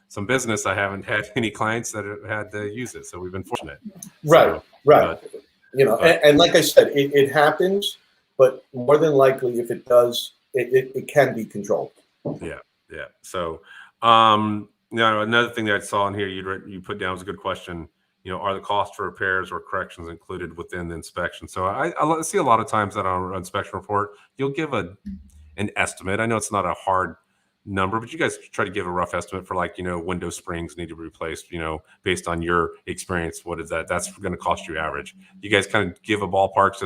some business. I haven't had any clients that have had to use it, so we've been fortunate. Right. And like I said, it happens, but more than likely, if it does, it can be controlled. Yeah. So, another thing that I saw in here you put down was a good question. Are the costs for repairs or corrections included within the inspection? So I see a lot of times that on an inspection report, you'll give an estimate. I know it's not a hard number, but you guys try to give a rough estimate for, like, window springs need to be replaced, based on your experience. What is that? That's going to cost you average. You guys kind of give a ballpark.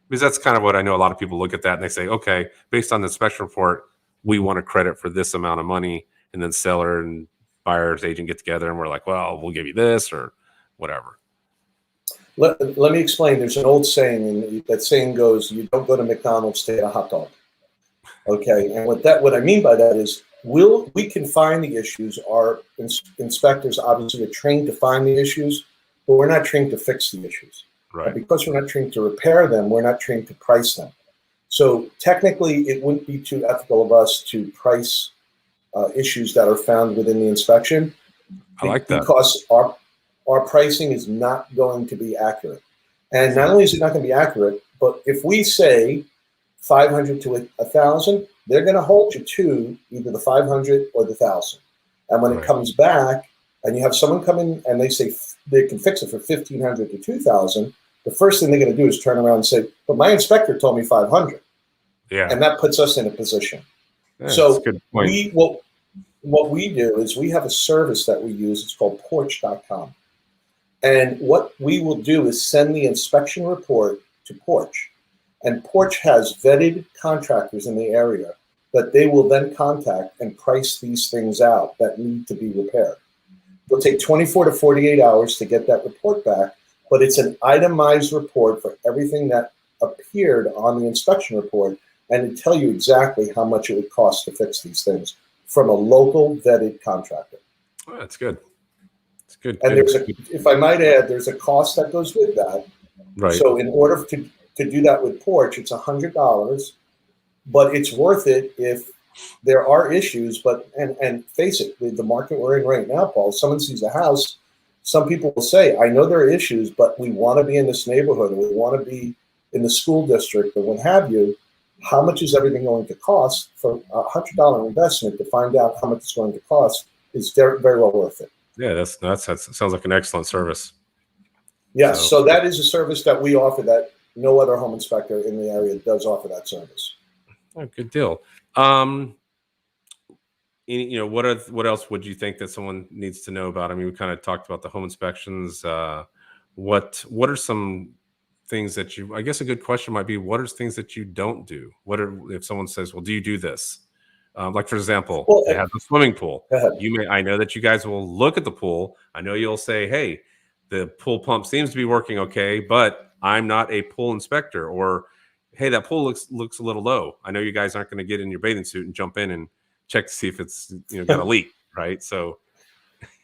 Because that's kind of what I know. A lot of people look at that and they say, okay, based on the inspection report, we want a credit for this amount of money. And then seller and buyer's agent get together and we're like, well, we'll give you this or whatever. Let me explain. There's an old saying, and that saying goes, you don't go to McDonald's to get a hot dog. Okay. And what I mean by that is we can find the issues. Our inspectors obviously are trained to find the issues, but we're not trained to fix the issues. Right. And because we're not trained to repair them, we're not trained to price them. So technically, it wouldn't be too ethical of us to price issues that are found within the inspection. I like that. Because our pricing is not going to be accurate. And not only is it not going to be accurate, but if we say 500 to 1,000, they're going to hold you to either the 500 or the 1,000. And when it comes back and you have someone come in and they say they can fix it for 1,500 to 2,000, the first thing they're going to do is turn around and say, but my inspector told me 500. Yeah. And that puts us in a position. Yeah, so good point. what we do is we have a service that we use. It's called porch.com. And what we will do is send the inspection report to Porch. And Porch has vetted contractors in the area that they will then contact and price these things out that need to be repaired. It'll take 24 to 48 hours to get that report back, but it's an itemized report for everything that appeared on the inspection report, and it'll tell you exactly how much it would cost to fix these things from a local vetted contractor. Oh, that's good. It's good. And if I might add, there's a cost that goes with that. Right. So in order to do that with Porch, it's $100, but it's worth it if there are issues. And face it, the market we're in right now, Paul, someone sees a house, some people will say, I know there are issues, but we want to be in this neighborhood, or we want to be in the school district, or what have you. how much is everything going to cost for $100 investment to find out how much it's going to cost is very, very well worth it. Yeah, that sounds like an excellent service. Yes, so that is a service that we offer that no other home inspector in the area does offer that service. Oh, good deal. What else would you think that someone needs to know about? I mean, we kind of talked about the home inspections. What are some things that I guess a good question might be, what are things that you don't do? If someone says, well, do you do this? Like, for example, they have a swimming pool. I know that you guys will look at the pool. I know you'll say, hey, the pool pump seems to be working okay, but I'm not a pool inspector. Or, hey, that pool looks a little low. I know you guys aren't going to get in your bathing suit and jump in and check to see if it's got a leak, right? So,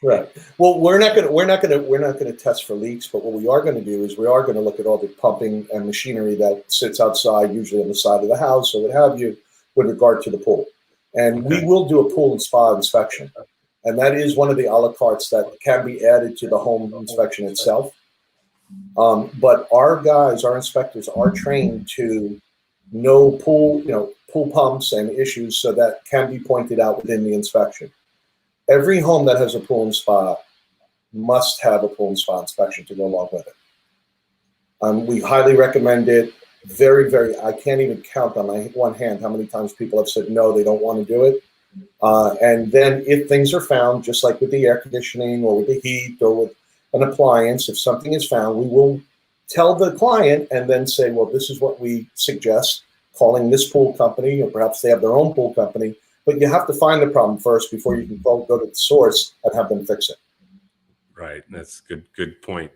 right. Well, we're not going to test for leaks, but what we are going to do is we are going to look at all the pumping and machinery that sits outside, usually on the side of the house or what have you, with regard to the pool. And we will do a pool and spa inspection. And that is one of the a la cartes that can be added to the home inspection itself. But our inspectors are trained to know pool pumps and issues, so that can be pointed out within the inspection. Every home that has a pool and spa must have a pool and spa inspection to go along with it. We highly recommend it. Very, very, I can't even count on my one hand how many times people have said no, they don't want to do it. And then if things are found, just like with the air conditioning or with the heat or with an appliance, if something is found, we will tell the client and then say, well, this is what we suggest, calling this pool company, or perhaps they have their own pool company. But you have to find the problem first before you can go to the source and have them fix it. Right. That's good point.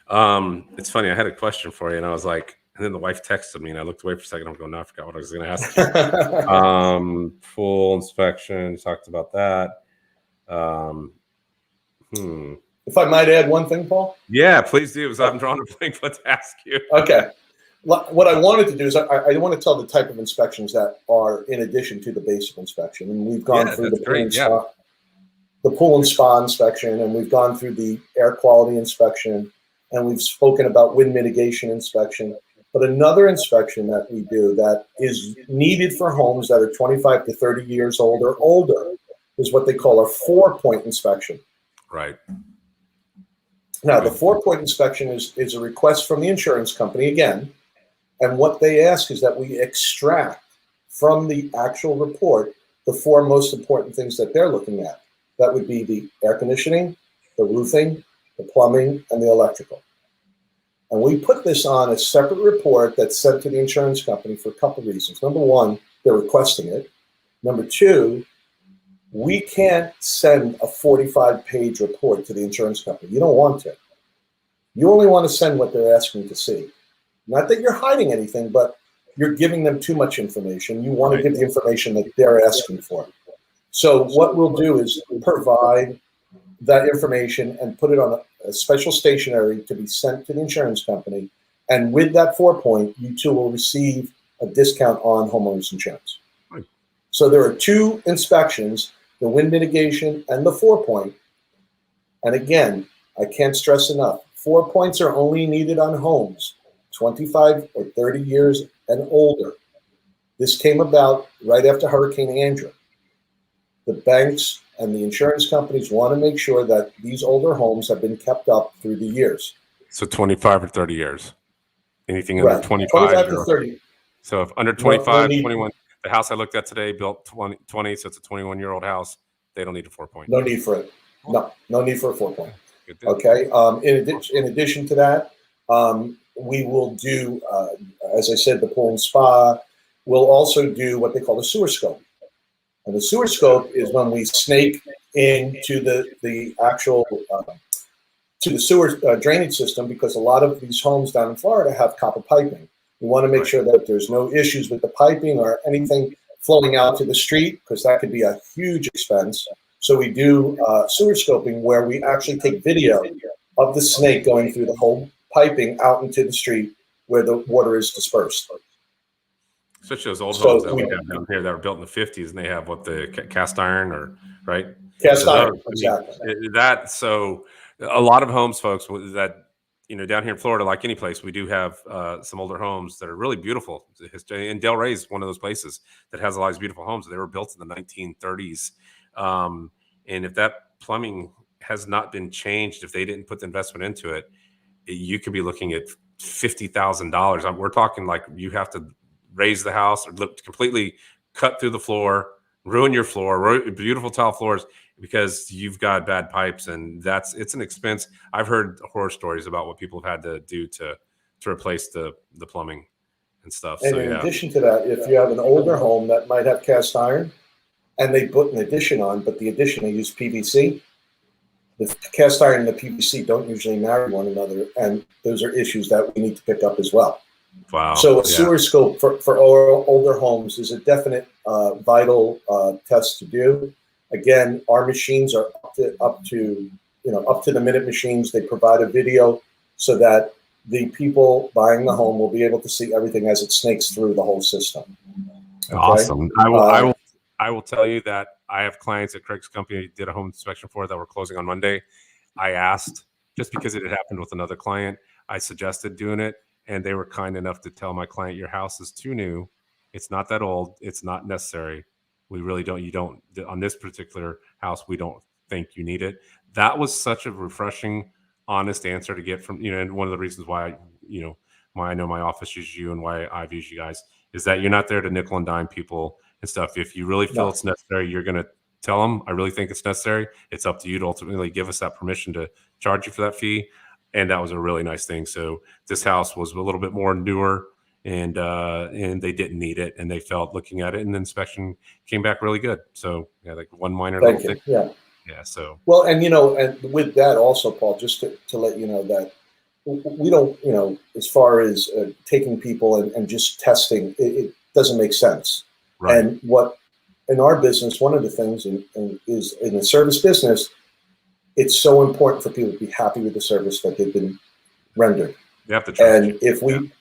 It's funny. I had a question for you, and I was like, and then the wife texted me, and I looked away for a second. I'm going, no, I forgot what I was going to ask you. Full inspection. Talked about that. If I might add one thing, Paul. Yeah, please do. I'm drawing a blank what to ask you. Okay. What I wanted to do is I want to tell the type of inspections that are in addition to the basic inspection. And we've gone through the pool and spa inspection, and we've gone through the air quality inspection, and we've spoken about wind mitigation inspection. But another inspection that we do that is needed for homes that are 25 to 30 years old or older is what they call a 4-point inspection. Right. Now, the 4-point inspection is a request from the insurance company again. And what they ask is that we extract from the actual report the 4 most important things that they're looking at. That would be the air conditioning, the roofing, the plumbing, and the electrical. And we put this on a separate report that's sent to the insurance company for a couple of reasons. Number one, they're requesting it. Number two, we can't send a 45-page report to the insurance company. You don't want to. You only want to send what they're asking to see. Not that you're hiding anything, but you're giving them too much information. You want to give the information that they're asking for. So what we'll do is provide that information and put it on a special stationery to be sent to the insurance company. And with that 4-point, you too will receive a discount on homeowners insurance. Right. So there are 2 inspections, the wind mitigation and the 4-point. And again, I can't stress enough, 4 points are only needed on homes 25 or 30 years and older. This came about right after Hurricane Andrew. The banks and the insurance companies want to make sure that these older homes have been kept up through the years. So 25 or 30 years. Anything under 25 to 30. So if under 25, 21, the house I looked at today built 20, so it's a 21-year-old house. They don't need a 4-point. No need for it. No need for a 4-point. Okay. In addition to that, we will do, as I said, the pool and spa. We'll also do what they call the sewer scope. And the sewer scope is when we snake into the actual to the sewer drainage system, because a lot of these homes down in Florida have copper piping. We want to make sure that there's no issues with the piping or anything flowing out to the street, because that could be a huge expense. So we do sewer scoping, where we actually take video of the snake going through the whole piping out into the street where the water is dispersed. Especially those old homes that we have down here that were built in the 50s, and they have the cast iron, or cast iron, exactly. So a lot of homes, folks, that down here in Florida, like any place, we do have some older homes that are really beautiful. And Delray is one of those places that has a lot of beautiful homes. They were built in the 1930s. And if that plumbing has not been changed, if they didn't put the investment into it, you could be looking at $50,000. We're talking like you have to raise the house or look completely cut through the floor, ruin your floor, beautiful tile floors because you've got bad pipes, and it's an expense. I've heard horror stories about what people have had to do to replace the plumbing and stuff. And so in addition to that, if you have an older home that might have cast iron and they put an addition on, but the addition they use PVC, the cast iron and the PVC don't usually marry one another, and those are issues that we need to pick up as well. Wow. So a sewer scope for older homes is a definite vital test to do. Again, our machines are up to the minute machines. They provide a video so that the people buying the home will be able to see everything as it snakes through the whole system. Okay? Awesome. I will tell you that I have clients at Craig's company did a home inspection for that were closing on Monday. I asked, just because it had happened with another client, I suggested doing it, and they were kind enough to tell my client, your house is too new. It's not that old. It's not necessary. We really don't, on this particular house, we don't think you need it. That was such a refreshing, honest answer to get from, and one of the reasons why, why I know my office uses you and why I've used you guys is that you're not there to nickel and dime people and stuff. If you really feel it's necessary, you're going to tell them, I really think it's necessary. It's up to you to ultimately give us that permission to charge you for that fee. And that was a really nice thing. So this house was a little bit more newer, and they didn't need it, and they felt looking at it, and the inspection came back really good. So yeah, like one minor little thing. Yeah. So well, and and with that also, Paul, just to let you know that we don't, as far as taking people and just testing, it doesn't make sense. Right. And what in our business, one of the things is in the service business, it's so important for people to be happy with the service that they've been rendered. You have to try. And if we,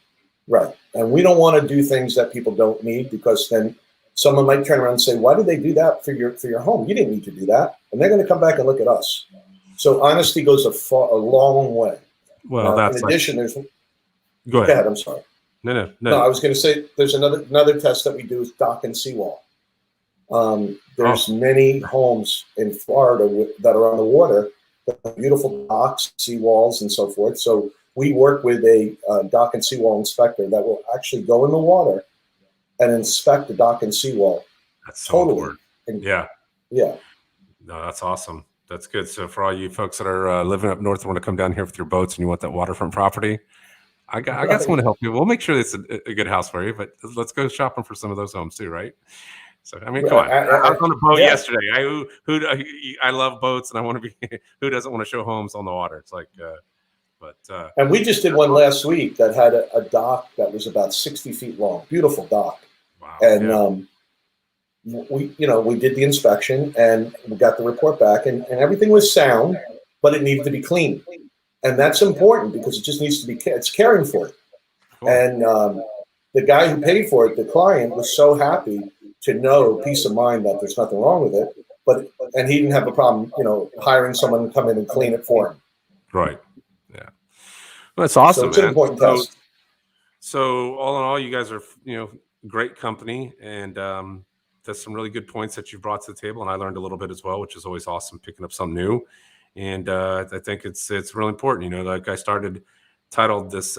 right, and we don't want to do things that people don't need, because then someone might turn around and say, "Why did they do that for your home? You didn't need to do that." And they're going to come back and look at us. So honesty goes a long way. Well, that's in addition, like, there's. Go ahead. I'm sorry. No. I was going to say there's another test that we do is dock and seawall. There's many homes in Florida that are on the water that have beautiful docks, seawalls, and so forth. So we work with a dock and seawall inspector that will actually go in the water and inspect the dock and seawall. That's so important. Yeah. No, that's awesome. That's good. So for all you folks that are living up north and want to come down here with your boats and you want that waterfront property, I got someone to help you. We'll make sure it's a good house for you, but let's go shopping for some of those homes too, right? So I mean, come on. I was on a boat yesterday. I love boats, and I want to be. Who doesn't want to show homes on the water? It's like, and we just did one last week that had a dock that was about 60 feet long. Beautiful dock. Wow. And we did the inspection and we got the report back, and everything was sound, but it needed to be cleaned, and that's important because it just needs to be. It's caring for it, and the guy who paid for it, the client, was so happy to know, peace of mind, that there's nothing wrong with it, and he didn't have a problem, hiring someone to come in and clean it for him. Right. Yeah. Well, that's awesome. So it's an important test. So all in all, you guys are, great company, and there's some really good points that you've brought to the table, and I learned a little bit as well, which is always awesome, picking up something new. And I think it's really important. Like I titled this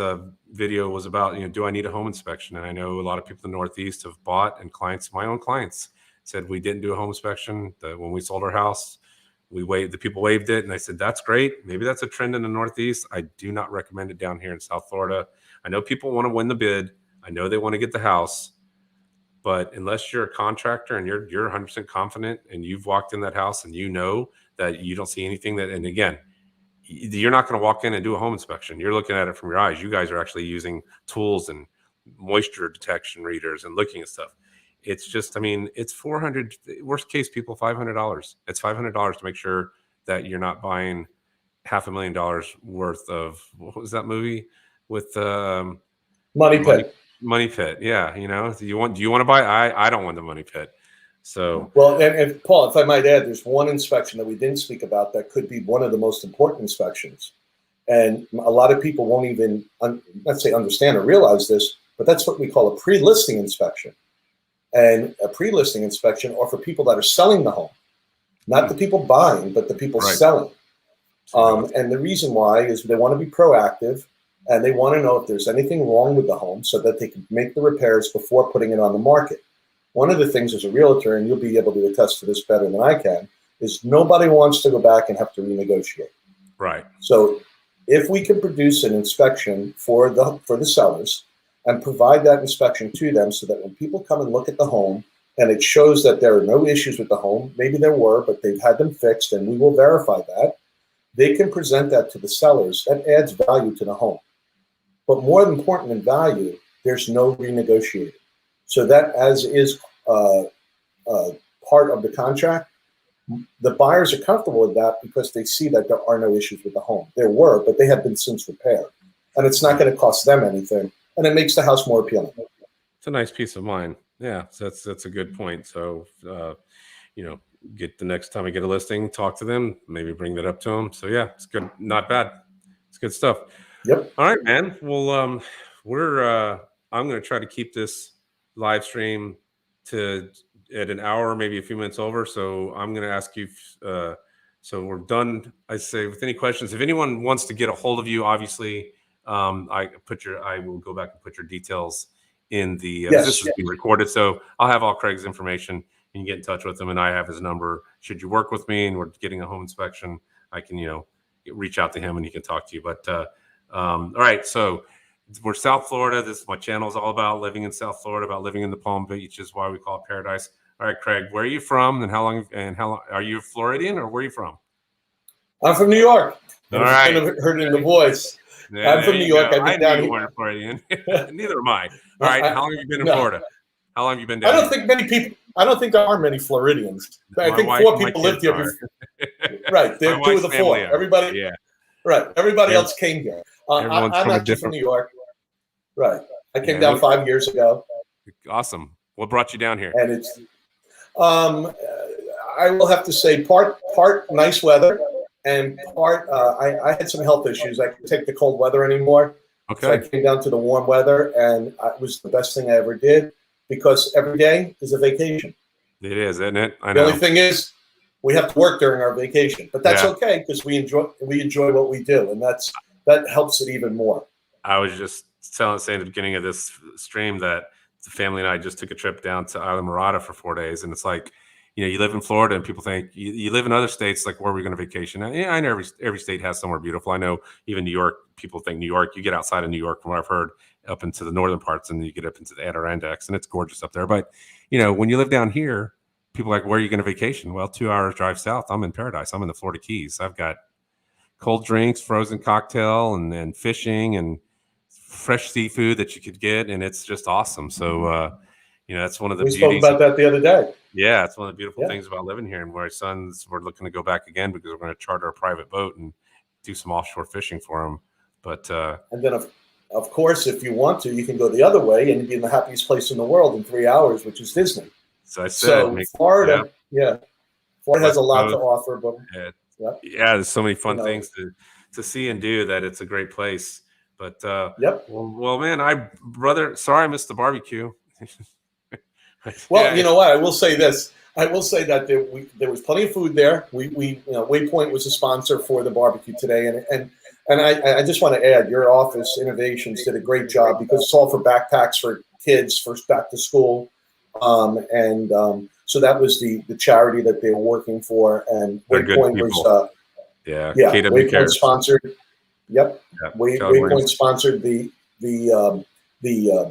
video was about, do I need a home inspection? And I know a lot of people in the Northeast have bought, and my own clients said, we didn't do a home inspection. When we sold our house, the people waived it. And I said, that's great. Maybe that's a trend in the Northeast. I do not recommend it down here in South Florida. I know people want to win the bid. I know they want to get the house, but unless you're a contractor and you're 100% confident and you've walked in that house and you know that you don't see anything and again, you're not going to walk in and do a home inspection. You're looking at it from your eyes. You guys are actually using tools and moisture detection readers and looking at stuff. It's just, it's $400, worst case, people, $500. It's $500 to make sure that you're not buying $500,000 worth of, what was that movie with Money Pit? Money Pit. Yeah. Do you want to buy? I don't want the Money Pit. So well, and Paul, if I might add, there's one inspection that we didn't speak about that could be one of the most important inspections, And a lot of people won't even, let's say, understand or realize this, but that's what we call a pre-listing inspection. And a pre-listing inspection are for people that are selling the home, not the people buying, but the people selling. And the reason why is they want to be proactive, and they want to know if there's anything wrong with the home so that they can make the repairs before putting it on the market. One of the things as a realtor, and you'll be able to attest to this better than I can, is nobody wants to go back and have to renegotiate. Right. So if we can produce an inspection for the sellers and provide that inspection to them so that when people come and look at the home and it shows that there are no issues with the home, maybe there were, but they've had them fixed and we will verify that, they can present that to the sellers. That adds value to the home. But more important than value, there's no renegotiating. So that as is part of the contract, the buyers are comfortable with that because they see that there are no issues with the home. There were, but they have been since repaired. And it's not going to cost them anything. And it makes the house more appealing. It's a nice peace of mind. Yeah, so that's a good point. So, get the next time I get a listing, talk to them, maybe bring that up to them. So yeah, it's good. Not bad. It's good stuff. Yep. All right, man. Well, I'm going to try to keep this live stream at an hour, maybe a few minutes over. So I'm going to ask you, so we're done. I say with any questions, if anyone wants to get a hold of you, obviously, I will go back and put your details in the, this is being recorded. So I'll have all Craig's information. You can get in touch with him, and I have his number. Should you work with me and we're getting a home inspection, I can, reach out to him and he can talk to you. But all right, so we're South Florida. This is my channel is all about living in South Florida, about living in the Palm Beach, is why we call it paradise. All right, Craig, where are you from, and how long are you Floridian, or where are you from? I'm from New York. All right, heard in the voice. Yeah, I'm from New York. I've been down here. Floridian. Neither am I. All right, how long have you been in Florida? How long have you been down? I don't think there are many Floridians. I think 4 people lived here before. Right, they're 2 of the 4. Everybody. Yeah. Right, everybody else came here. I'm actually from New York. Right, I came down 5 years ago. Awesome. What brought you down here? And it's, I will have to say, part nice weather, and part I had some health issues. I couldn't take the cold weather anymore. Okay. So I came down to the warm weather, and it was the best thing I ever did, because every day is a vacation. It is, isn't it? I know. The only thing is, we have to work during our vacation, but that's okay because we enjoy what we do, and that helps it even more. I was just saying at the beginning of this stream that the family and I just took a trip down to Isla Morada for 4 days, and it's like, you live in Florida, and people think you live in other states, like, where are we going to vacation? And, I know every state has somewhere beautiful. I know even New York, people think New York. You get outside of New York, from what I've heard, up into the northern parts, and you get up into the Adirondacks, and it's gorgeous up there. But when you live down here, people are like, where are you going to vacation? Well, 2 hours drive south, I'm in paradise. I'm in the Florida Keys. I've got cold drinks, frozen cocktail, and fishing, and fresh seafood that you could get, and it's just awesome. So, that's one of the beauties. We spoke about that the other day. Yeah, it's one of the beautiful things about living here, and where our sons, we're looking to go back again because we're going to charter a private boat and do some offshore fishing for them. But and then, of course, if you want to, you can go the other way and be in the happiest place in the world in 3 hours, which is Disney. So I said, Florida, Florida has a lot to offer, but there's so many fun things to see and do that it's a great place. But well, man, sorry I missed the barbecue. Well, you know what? I will say this. I will say that there was plenty of food there. Waypoint was a sponsor for the barbecue today, and I just want to add, your office Innovations did a great job, because it's all for backpacks for kids for back to school, so that was the charity that they were working for, and Waypoint was Waypoint sponsored. Yep, Waypoint sponsored the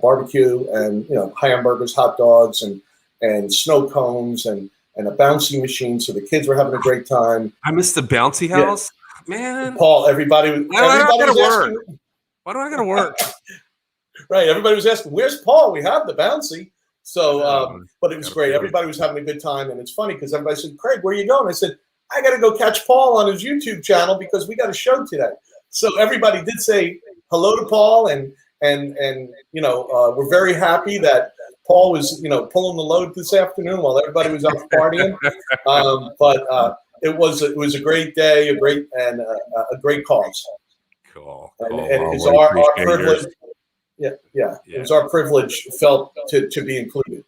barbecue, and hamburgers, hot dogs, and snow cones, and a bouncy machine, so the kids were having a great time. I missed the bouncy house, man. Paul, everybody was asking, why do I gotta work? Right, everybody was asking, where's Paul? We have the bouncy. So, but it was great. Everybody was having a good time, and it's funny because everybody said, Craig, where are you going? I said, I got to go catch Paul on his YouTube channel because we got a show today. So everybody did say hello to Paul, and we're very happy that Paul was, pulling the load this afternoon while everybody was out partying. But it was a great day, a great cause. And Cool. Well, it's we our appreciate privilege. yours. Yeah. It was our privilege felt to be included.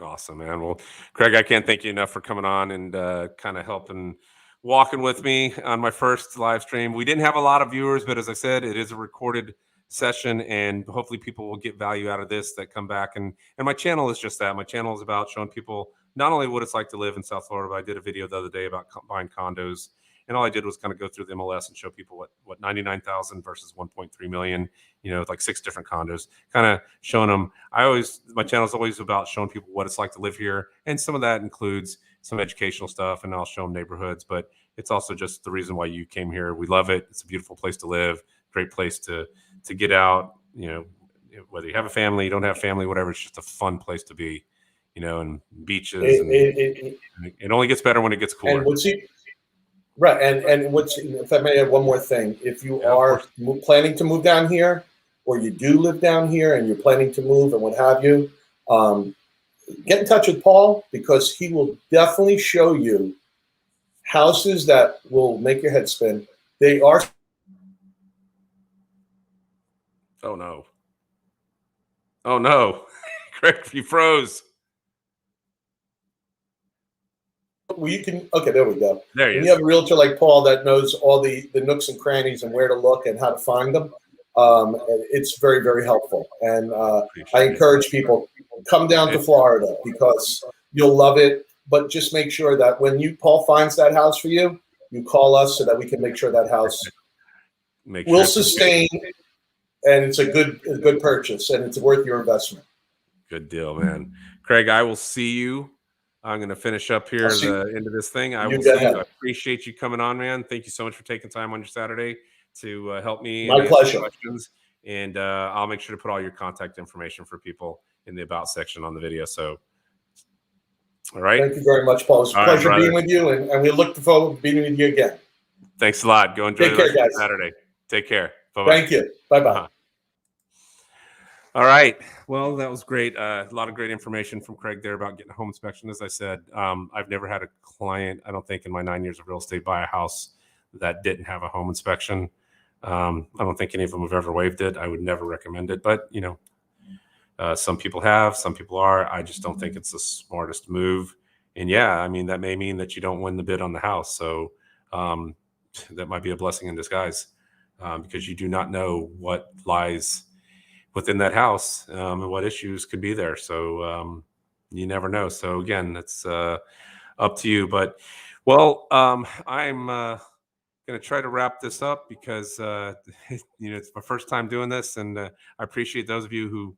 Awesome, man. Well, Craig, I can't thank you enough for coming on and kind of helping walking with me on my first live stream. We didn't have a lot of viewers, but as I said, it is a recorded session, and hopefully people will get value out of this that come back. And my channel is just that. My channel is about showing people not only what it's like to live in South Florida, but I did a video the other day about buying condos. And all I did was kind of go through the MLS and show people what 99,000 versus 1.3 million, like 6 different condos, kind of showing them. My channel is always about showing people what it's like to live here. And some of that includes some educational stuff, and I'll show them neighborhoods, but it's also just the reason why you came here. We love it. It's a beautiful place to live, great place to get out, whether you have a family, you don't have family, whatever, it's just a fun place to be, and beaches. It only gets better when it gets cooler. Right, and if I may add one more thing, if you are planning to move down here, or you do live down here and you're planning to move and what have you, get in touch with Paul, because he will definitely show you houses that will make your head spin. They are. Oh no, Craig, you froze. Well, you can. Okay, there we go. There he when is. You have a realtor like Paul that knows all the nooks and crannies and where to look and how to find them. It's very, very helpful. And I encourage people, come down to Florida, because you'll love it. But just make sure that when Paul finds that house for you, you call us so that we can make sure that house will sustain, and it's a good purchase, and it's worth your investment. Good deal, man. Craig, I will see you. I'm going to finish up here the end of this thing. I will see you. I appreciate you coming on, man. Thank you so much for taking time on your Saturday to help me. My pleasure. Questions. And I'll make sure to put all your contact information for people in the About section on the video. So, all right. Thank you very much, Paul. It's a pleasure being with you, and we look forward to being with you again. Thanks a lot. Go enjoy the rest of Saturday. Take care. Bye-bye. Thank you. Bye-bye. All right. Well, that was great. A lot of great information from Craig there about getting a home inspection. As I said, I've never had a client, I don't think in my 9 years of real estate, buy a house that didn't have a home inspection. I don't think any of them have ever waived it. I would never recommend it. But, some people have, some people are. I just don't think it's the smartest move. And yeah, I mean, that may mean that you don't win the bid on the house. So that might be a blessing in disguise, because you do not know what lies within that house and what issues could be there. So you never know. So again, that's up to you. But I'm going to try to wrap this up, because it's my first time doing this, and I appreciate those of you who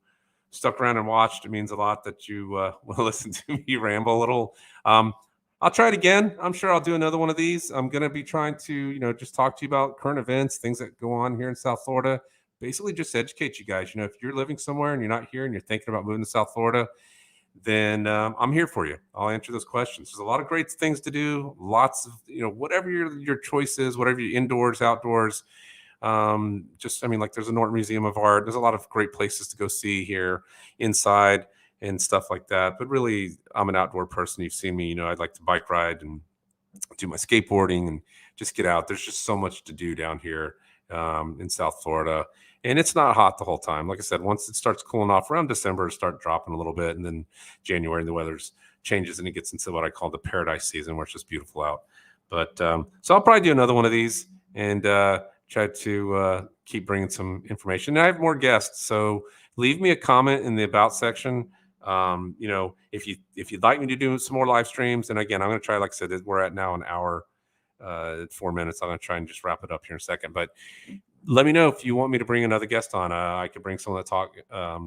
stuck around and watched. It means a lot that you will listen to me ramble a little. I'll try it again. I'm sure I'll do another one of these. I'm going to be trying to just talk to you about current events, things that go on here in South Florida. Basically just educate you guys. If you're living somewhere and you're not here and you're thinking about moving to South Florida, then I'm here for you. I'll answer those questions. There's a lot of great things to do. Lots of, whatever your choice is, whatever you indoors, outdoors. There's a Norton Museum of Art. There's a lot of great places to go see here inside and stuff like that. But really, I'm an outdoor person. You've seen me, I'd like to bike ride and do my skateboarding and just get out. There's just so much to do down here in South Florida. And it's not hot the whole time. Like I said, once it starts cooling off around December, it start dropping a little bit. And then January, the weather changes and it gets into what I call the paradise season, where it's just beautiful out. But so I'll probably do another one of these and try to keep bringing some information. And I have more guests. So leave me a comment in the About section. If you'd like me to do some more live streams. And again, I'm going to try, like I said, we're at now an hour, 4 minutes. I'm going to try and just wrap it up here in a second. But let me know if you want me to bring another guest on. I could bring someone to talk, a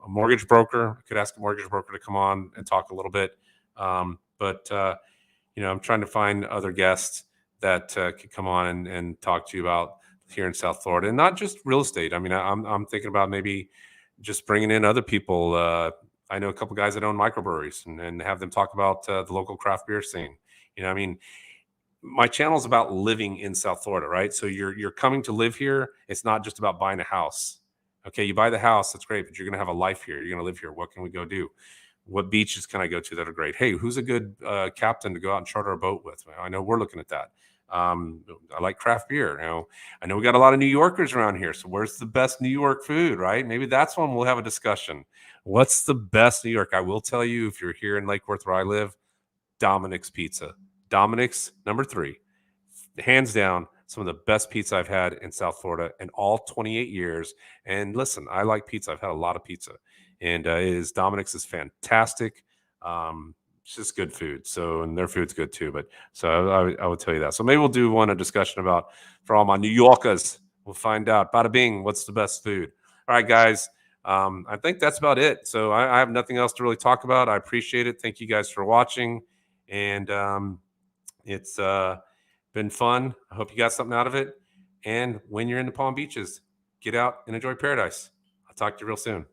mortgage broker. I could ask a mortgage broker to come on and talk a little bit. I'm trying to find other guests that could come on and talk to you about here in South Florida, and not just real estate. I mean, I'm thinking about maybe just bringing in other people. I know a couple guys that own microbreweries and have them talk about the local craft beer scene. My channel is about living in South Florida, right? So you're coming to live here. It's not just about buying a house. Okay, you buy the house, that's great, but you're going to have a life here. You're going to live here. What can we go do? What beaches can I go to that are great? Hey, who's a good captain to go out and charter a boat with? I know we're looking at that. I like craft beer. I know we got a lot of New Yorkers around here. So where's the best New York food, right? Maybe that's one we'll have a discussion. What's the best New York? I will tell you, if you're here in Lake Worth where I live, Dominic's Pizza. Dominic's #3. Hands down, some of the best pizza I've had in South Florida in all 28 years. And listen, I like pizza. I've had a lot of pizza. And Dominic's is fantastic. It's just good food. So, and their food's good too. But so I would tell you that. So maybe we'll do a discussion about, for all my New Yorkers, we'll find out. Bada bing, what's the best food? All right, guys. I think that's about it. So I have nothing else to really talk about. I appreciate it. Thank you guys for watching. And it's been fun. I hope you got something out of it. And when you're in the Palm Beaches, get out and enjoy paradise. I'll talk to you real soon.